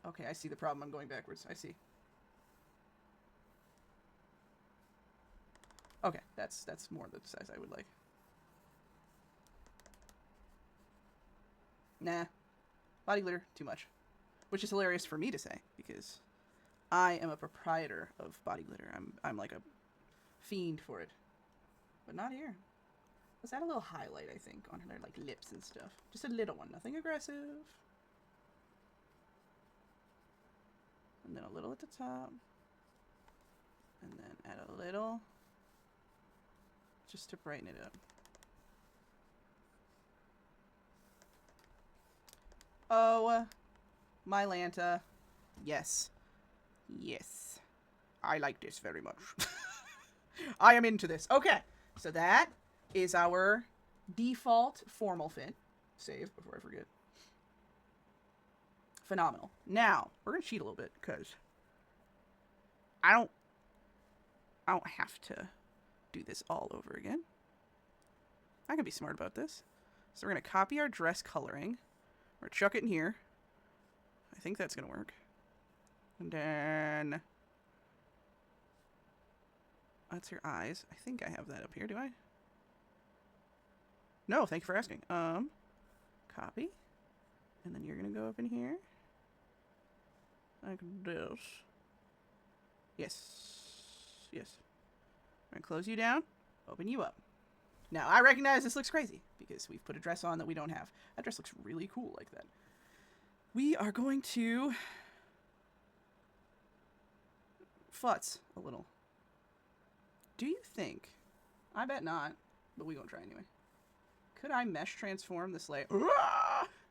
Okay, I see the problem. I'm going backwards. I see. Okay, that's more the size I would like. Nah. Body glitter, too much. Which is hilarious for me to say, because I am a proprietor of body glitter. I'm like a fiend for it. but not here. Let's add a little highlight, I think, on her like lips and stuff. Just a little one, nothing aggressive. And then a little at the top. And then add a little just to brighten it up. Oh, my Lanta. Yes. Yes. I like this very much. I am into this. Okay. So that is our default formal fit. Save before I forget. Phenomenal. Now, we're going to cheat a little bit because I don't have to do this all over again. I can be smart about this. So we're going to copy our dress coloring. We're going to chuck it in here. I think that's going to work. And then that's your eyes. I think I have that up here, do I? No, thank you for asking. Copy. And then you're going to go up in here. Like this. Yes. Yes. I'm going to close you down. Open you up. Now, I recognize this looks crazy because we've put a dress on that we don't have. That dress looks really cool like that. We are going to futz a little. Do you think? I bet not, but we gonna try anyway. Could I mesh transform this layer?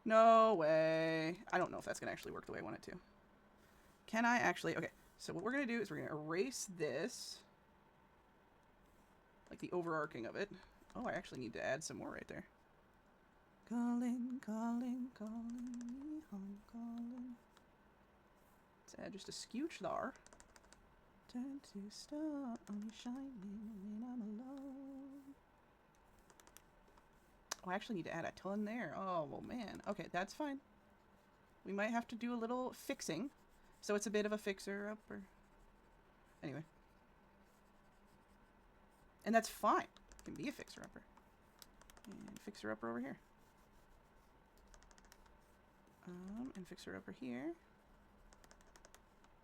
No way. I don't know if that's gonna actually work the way I want it to. Can I actually? Okay, so what we're gonna do is we're gonna erase this, like the overarching of it. Oh, I actually need to add some more right there. Calling, calling, calling me home, calling. Let's add just a scooch there. Turn to star, only shining when I'm alone. Oh, I actually need to add a ton there. Oh, well, man. Okay, that's fine. We might have to do a little fixing. So it's a bit of a fixer-upper. Anyway. And that's fine. It can be a fixer-upper. And fixer-upper over here. And fixer-upper here.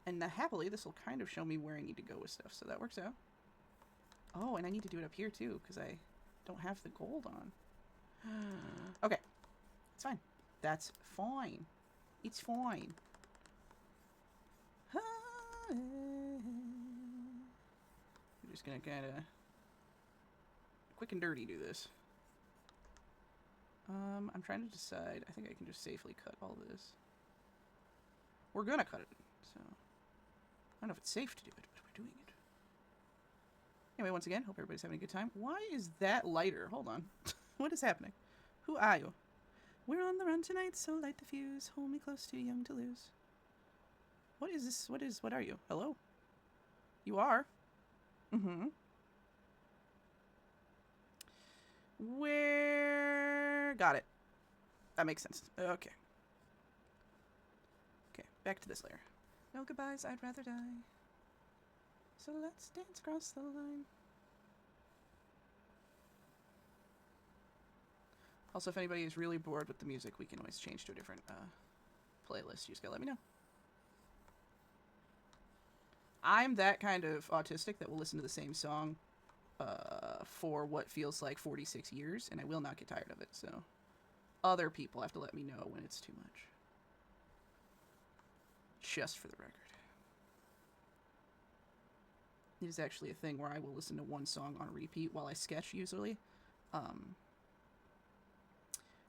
And happily, this will kind of show me where I need to go with stuff, so that works out. Oh, and I need to do it up here, too, because I don't have the gold on. Okay. It's fine. That's fine. It's fine. I'm just gonna kind of quick and dirty do this. I'm trying to decide. I think I can just safely cut all this. We're gonna cut it, so I don't know if it's safe to do it, but we're doing it. Anyway, once again, hope everybody's having a good time. Why is that lighter? Hold on. What is happening? Who are you? We're on the run tonight, so light the fuse. Hold me close, too young to lose. What is this? What are you? Hello? You are? Mm-hmm. Where? Got it. That makes sense. Okay. Okay, back to this layer. No goodbyes, I'd rather die. So let's dance across the line. Also, if anybody is really bored with the music, we can always change to a different playlist. You just gotta let me know. I'm that kind of autistic that will listen to the same song for what feels like 46 years, and I will not get tired of it, so other people have to let me know when it's too much. Just for the record. It is actually a thing where I will listen to one song on repeat while I sketch, usually.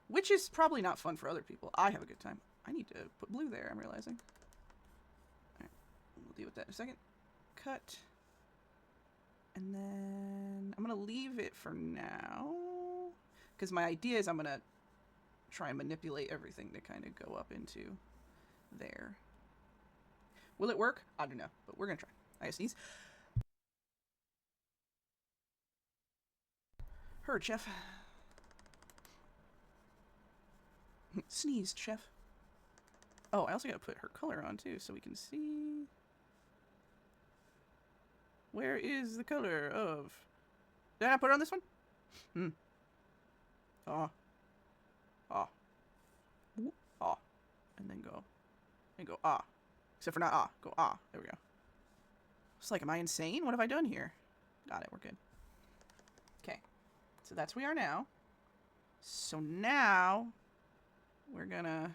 Which is probably not fun for other people. I have a good time. I need to put blue there, I'm realizing. Alright, we'll deal with that in a second. Cut. And then I'm going to leave it for now. Because my idea is I'm going to try and manipulate everything to kind of go up into there. Will it work? I don't know, but we're going to try. I gotta sneeze. Heard, chef. Sneezed, chef. Oh, I also gotta put her color on too, so we can see. Where is the color of? Did I put it on this one? Ah. Ah. Ah. And then go. And go ah. Except for not ah. Go ah. There we go. It's like, am I insane? What have I done here? Got it. We're good. Okay. So that's where we are now. So now we're gonna... I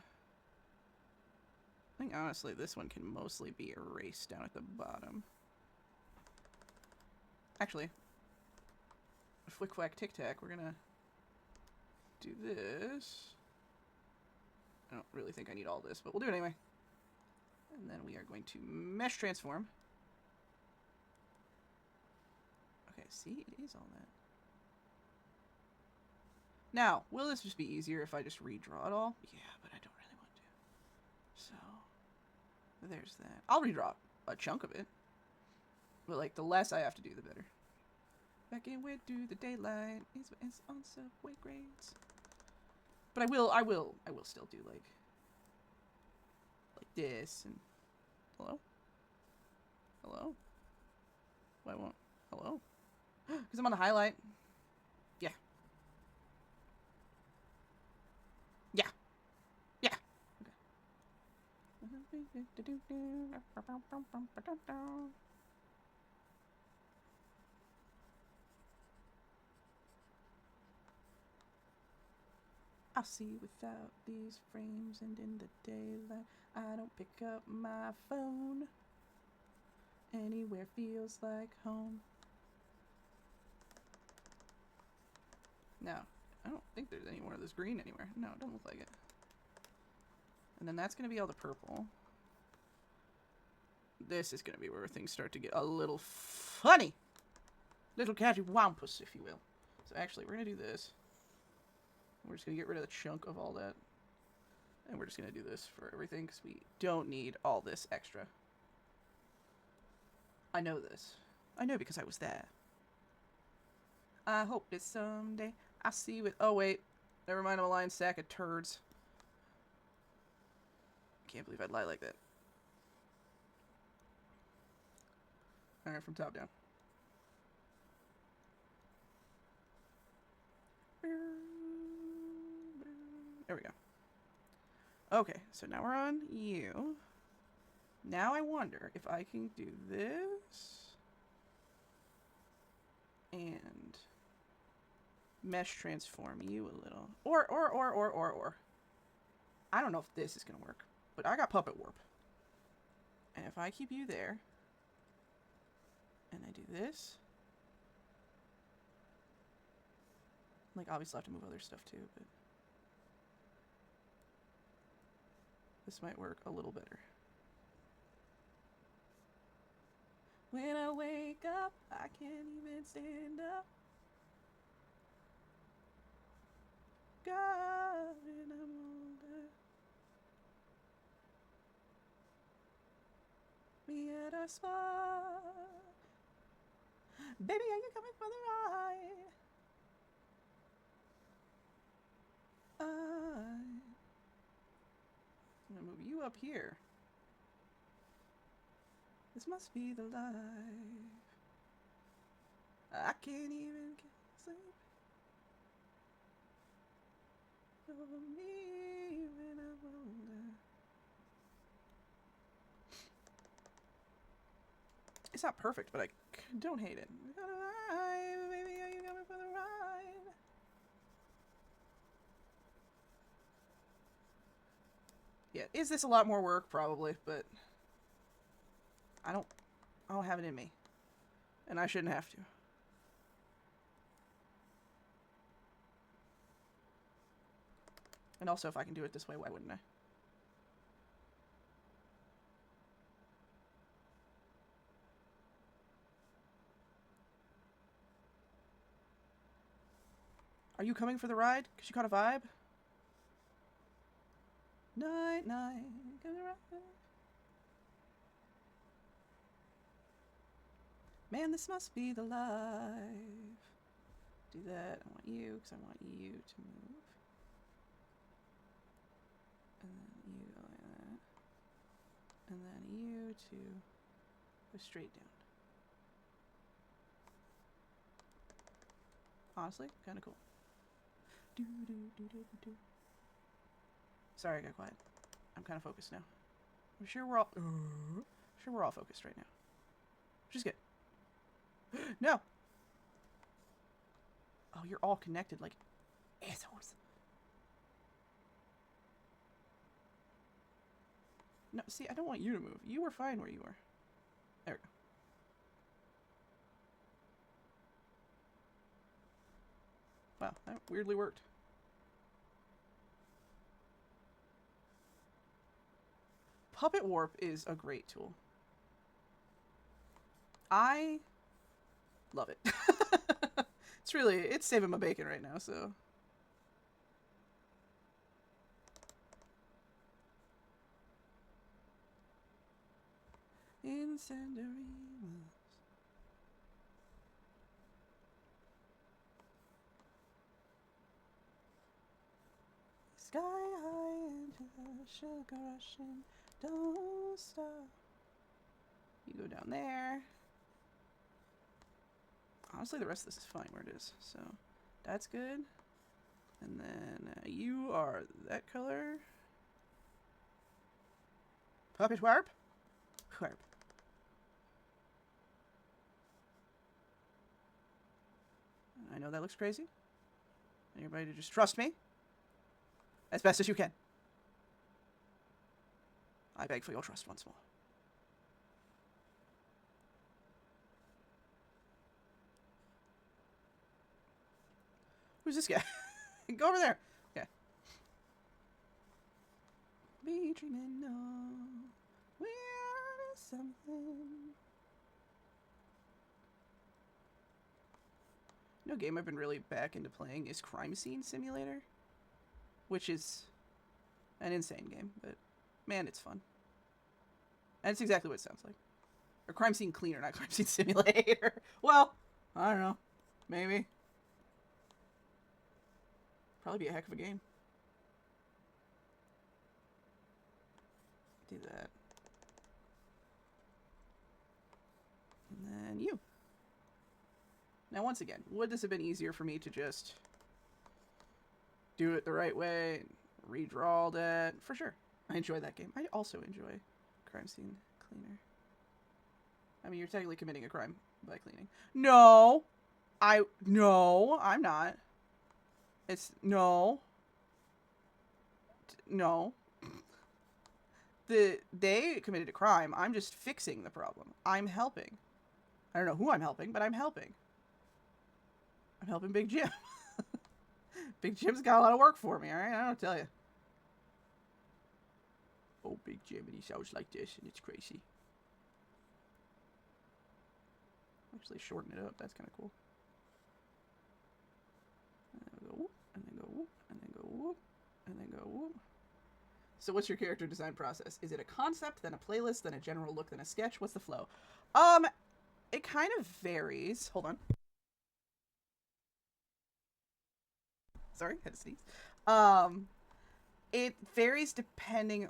think honestly this one can mostly be erased down at the bottom. Actually, flick flack tic tac, we're gonna do this. I don't really think I need all this, but we'll do it anyway. And then we are going to mesh transform. Okay, see, it is all that. Now, will this just be easier if I just redraw it all? Yeah, but I don't really want to. So, there's that. I'll redraw a chunk of it. But, like, the less I have to do, the better. Back in where do the daylight is on subway grades. But I will still do, like this and... Hello? Hello? Why won't... Hello? Because I'm on the highlight. Yeah. Yeah. Yeah. Okay. I see without these frames, and in the daylight I don't pick up my phone. Anywhere feels like home. No, I don't think there's any more of this green anywhere. No, it doesn't look like it. And then that's going to be all the purple. This is going to be where things start to get a little funny. Little cattywampus, if you will. So actually, we're going to do this. We're just going to get rid of the chunk of all that. And we're just going to do this for everything because we don't need all this extra. I know this. I know because I was there. I hope that someday I see with... Oh, wait. Never mind, I'm a lying sack of turds. I can't believe I'd lie like that. Alright, from top down. There we go. Okay, so now we're on you. Now I wonder if I can do this and mesh transform you a little. Or. I don't know if this is going to work, but I got puppet warp. And if I keep you there and I do this, like obviously I'll have to move other stuff too, but this might work a little better. When I wake up, I can't even stand up. God, and I'm older. Me at our spot. Baby, are you coming for the ride? I'm gonna move you up here. This must be the life. I can't even get sleep. Over me when I'm older. It's not perfect, but I don't hate it. Baby, are you coming for the ride? Yeah, is this a lot more work? Probably, but I don't have it in me. And I shouldn't have to. And also, if I can do it this way, why wouldn't I? Are you coming for the ride? Because you caught a vibe? Night, night, coming around. Man, this must be the life. Do that. I want you, because I want you to move. And then you go like that. And then you to go straight down. Honestly, kind of cool. Sorry, I got quiet. I'm kind of focused now. I'm sure we're all focused right now. Which is good. No! Oh, you're all connected like assholes. No, see, I don't want you to move. You were fine where you were. There we go. Wow, that weirdly worked. Puppet Warp is a great tool. I love it. It's saving my bacon right now, so. Incendiary ones. Sky high into the sugar rushing, don't stop. You go down there. Honestly, the rest of this is fine where it is, so that's good. And then you are that color. Puppet Warp. Warp. I know that looks crazy. I need everybody to just trust me as best as you can. I beg for your trust once more. Who's this guy? Go over there. Okay. Be dreaming on. We are something. No game I've been really back into playing is Crime Scene Simulator, which is an insane game, but man, it's fun. And it's exactly what it sounds like. Or Crime Scene Cleaner, not Crime Scene Simulator. Well, I don't know. Maybe. Probably be a heck of a game. Do that. And then you. Now, once again, would this have been easier for me to just do it the right way and redraw all that? For sure. I enjoy that game. I also enjoy Crime Scene Cleaner. I mean, you're technically committing a crime by cleaning. No! No, I'm not. It's... No. No. They committed a crime. I'm just fixing the problem. I'm helping. I don't know who I'm helping, but I'm helping. I'm helping Big Jim. Big Jim's got a lot of work for me, alright? I don't tell you. Oh, Big Jim, and he sounds like this, and it's crazy. Actually, shorten it up. That's kind of cool. And then go whoop, and then go whoop, and then go whoop, and then go whoop. So what's your character design process? Is it a concept, then a playlist, then a general look, then a sketch? What's the flow? It kind of varies. Hold on. Sorry, had to sneeze. It varies depending.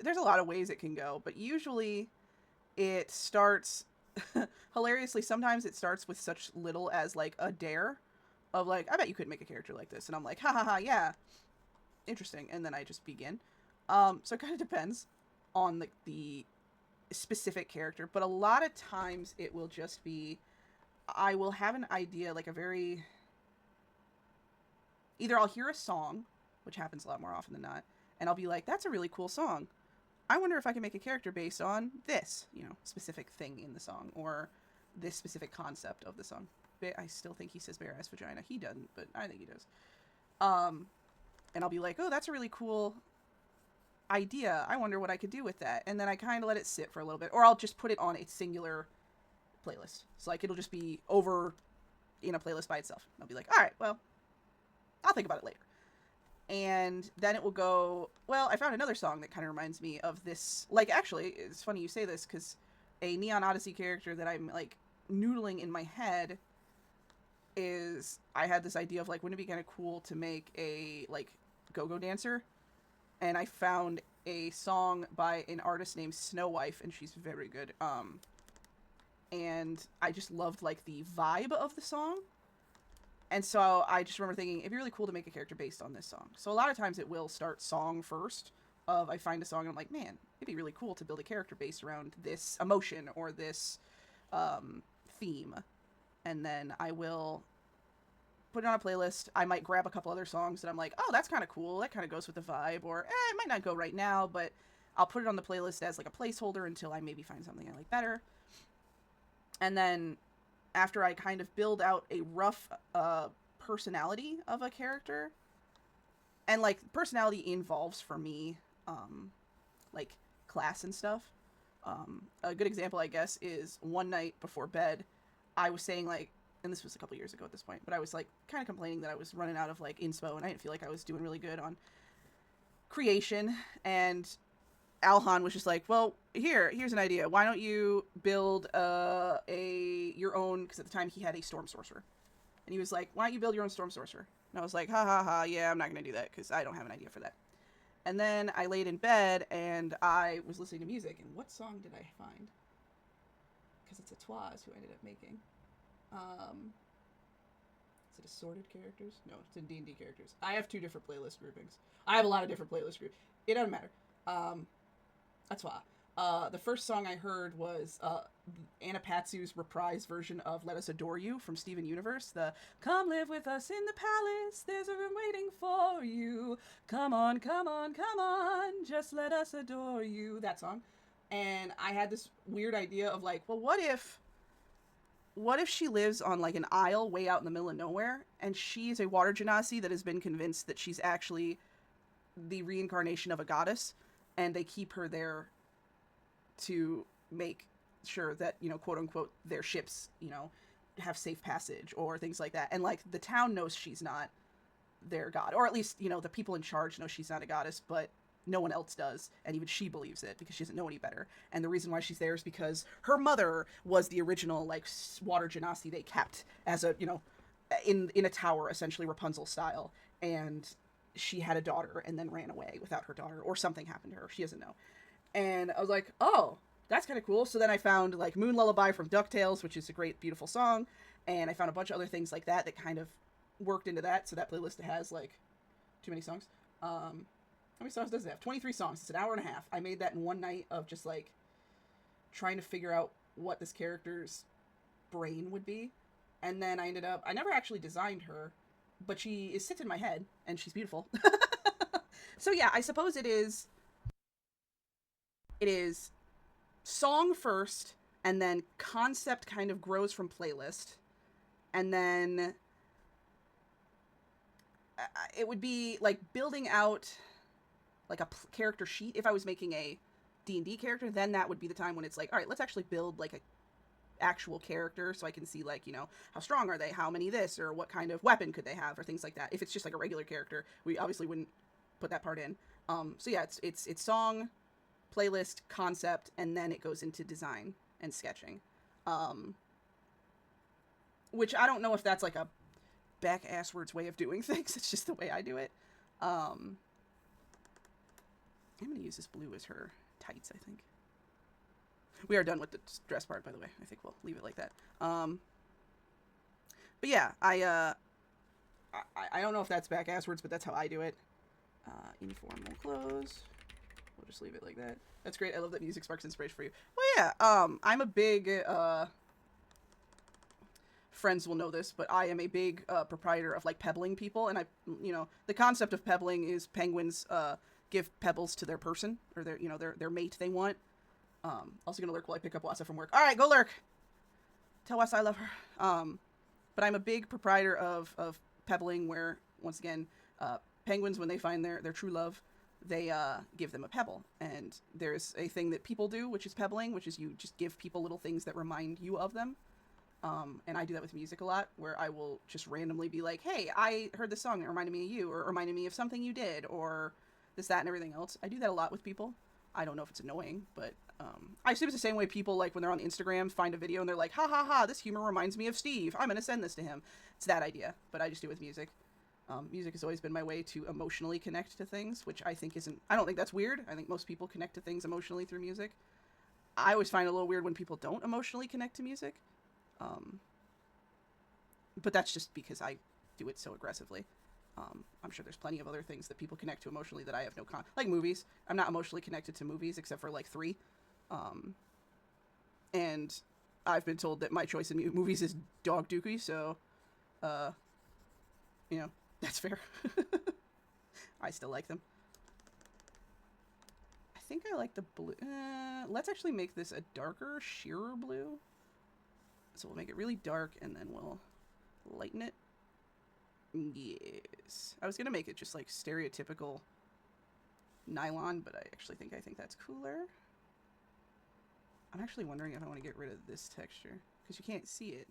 There's a lot of ways it can go, but usually it starts hilariously. Sometimes it starts with such little as like a dare of like, I bet you could make a character like this, and I'm like, ha ha ha, yeah, interesting, and then I just begin. So it kind of depends on the specific character, but a lot of times it will just be, I will have an idea, like a very. Either I'll hear a song, which happens a lot more often than not, and I'll be like, that's a really cool song. I wonder if I can make a character based on this, specific thing in the song, or this specific concept of the song. I still think he says bare ass vagina. He doesn't, but I think he does. And I'll be like, oh, that's a really cool idea. I wonder what I could do with that. And then I kind of let it sit for a little bit, or I'll just put it on a singular playlist. So like, it'll just be over in a playlist by itself. And I'll be like, all right, well, I'll think about it later. And then it will go, well, I found another song that kind of reminds me of this. Like, actually, it's funny you say this, because a Neon Odyssey character that I'm, like, noodling in my head is, I had this idea of, like, wouldn't it be kind of cool to make a, like, go-go dancer? And I found a song by an artist named Snowwife, and she's very good. And I just loved, like, the vibe of the song. And so I just remember thinking, it'd be really cool to make a character based on this song. So a lot of times it will start song first. I find a song and I'm like, man, it'd be really cool to build a character based around this emotion or this theme. And then I will put it on a playlist. I might grab a couple other songs that I'm like, oh, that's kind of cool. That kind of goes with the vibe. Or it might not go right now, but I'll put it on the playlist as like a placeholder until I maybe find something I like better. And then after I kind of build out a rough personality of a character, and like personality involves for me like class and stuff. A good example, I guess, is one night before bed, I was saying like, and this was a couple years ago at this point, but I was like kind of complaining that I was running out of like inspo and I didn't feel like I was doing really good on creation. And Alhan was just like, well, here's an idea. Why don't you build your own, because at the time he had a storm sorcerer. And he was like, why don't you build your own storm sorcerer? And I was like, ha ha ha, yeah, I'm not going to do that because I don't have an idea for that. And then I laid in bed and I was listening to music. And what song did I find? Because it's a Twas who I ended up making. Is it assorted characters? No, it's in D&D characters. I have 2 different playlist groupings. I have a lot of different playlist groups. It doesn't matter. That's why. The first song I heard was Anna Patsu's reprise version of Let Us Adore You from Steven Universe. The "Come live with us in the palace, there's a room waiting for you. Come on, come on, come on, just let us adore you." That song. And I had this weird idea of like, well, what if she lives on like an isle way out in the middle of nowhere, and she's a water genasi that has been convinced that she's actually the reincarnation of a goddess, and they keep her there to make sure that, you know, quote unquote, their ships, you know, have safe passage or things like that. And like the town knows she's not their god, or at least, you know, the people in charge know she's not a goddess, but no one else does. And even she believes it because she doesn't know any better. And the reason why she's there is because her mother was the original like water genasi they kept as a, you know, in a tower, essentially Rapunzel style. And she had a daughter and then ran away without her daughter, or something happened to her. She doesn't know. And I was like, oh, that's kind of cool. So then I found like Moon Lullaby from DuckTales, which is a great, beautiful song. And I found a bunch of other things like that that kind of worked into that. So that playlist has like too many songs. How many songs does it have? 23 songs. It's an hour and a half. I made that in one night of just like trying to figure out what this character's brain would be. And then I never actually designed her, but she sits in my head and she's beautiful. So yeah, I suppose it is song first, and then concept kind of grows from playlist, and then it would be like building out like a character sheet. If I was making a D&D character, then that would be the time when it's like, all right, let's actually build like a actual character so I can see like, you know, how strong are they, how many this, or what kind of weapon could they have, or things like that. If it's just like a regular character, we obviously wouldn't put that part in. So yeah, it's song, playlist, concept, and then it goes into design and sketching. Which I don't know if that's like a back-asswards way of doing things. It's just the way I do it. I'm going to use this blue as her tights, I think. We are done with the dress part, by the way. I think we'll leave it like that. But yeah, I don't know if that's back-asswards, but that's how I do it. Informal clothes. We'll just leave it like that. That's great. I love that music sparks inspiration for you. Well, yeah, I'm a big, friends will know this, but I am a big, proprietor of, like, pebbling people, and you know, the concept of pebbling is penguins, give pebbles to their person, or their, you know, their mate they want. Also gonna lurk while I pick up Wassa from work. Alright, go lurk! Tell Wassa I love her. But I'm a big proprietor of pebbling, where, once again, penguins, when they find their true love, they give them a pebble. And there's a thing that people do, which is pebbling, which is you just give people little things that remind you of them. And I do that with music a lot, where I will just randomly be like, hey, I heard this song that reminded me of you, or reminded me of something you did, or this, that, and everything else. I do that a lot with people. I don't know if it's annoying, but I assume it's the same way people, like, when they're on Instagram, find a video and they're like, ha ha ha, this humor reminds me of Steve. I'm gonna send this to him. It's that idea, but I just do it with music. Music has always been my way to emotionally connect to things, which I think I don't think that's weird. I think most people connect to things emotionally through music. I always find it a little weird when people don't emotionally connect to music. But that's just because I do it so aggressively. I'm sure there's plenty of other things that people connect to emotionally that I have like movies. I'm not emotionally connected to movies except for like 3. And I've been told that my choice in movies is dog dookie, so You know, that's fair. I still like them. I think I like the blue. Let's actually make this a darker, sheerer blue. So we'll make it really dark, and then we'll lighten it. Yes. I was going to make it just like stereotypical nylon, but I think that's cooler. I'm actually wondering if I want to get rid of this texture, because you can't see it.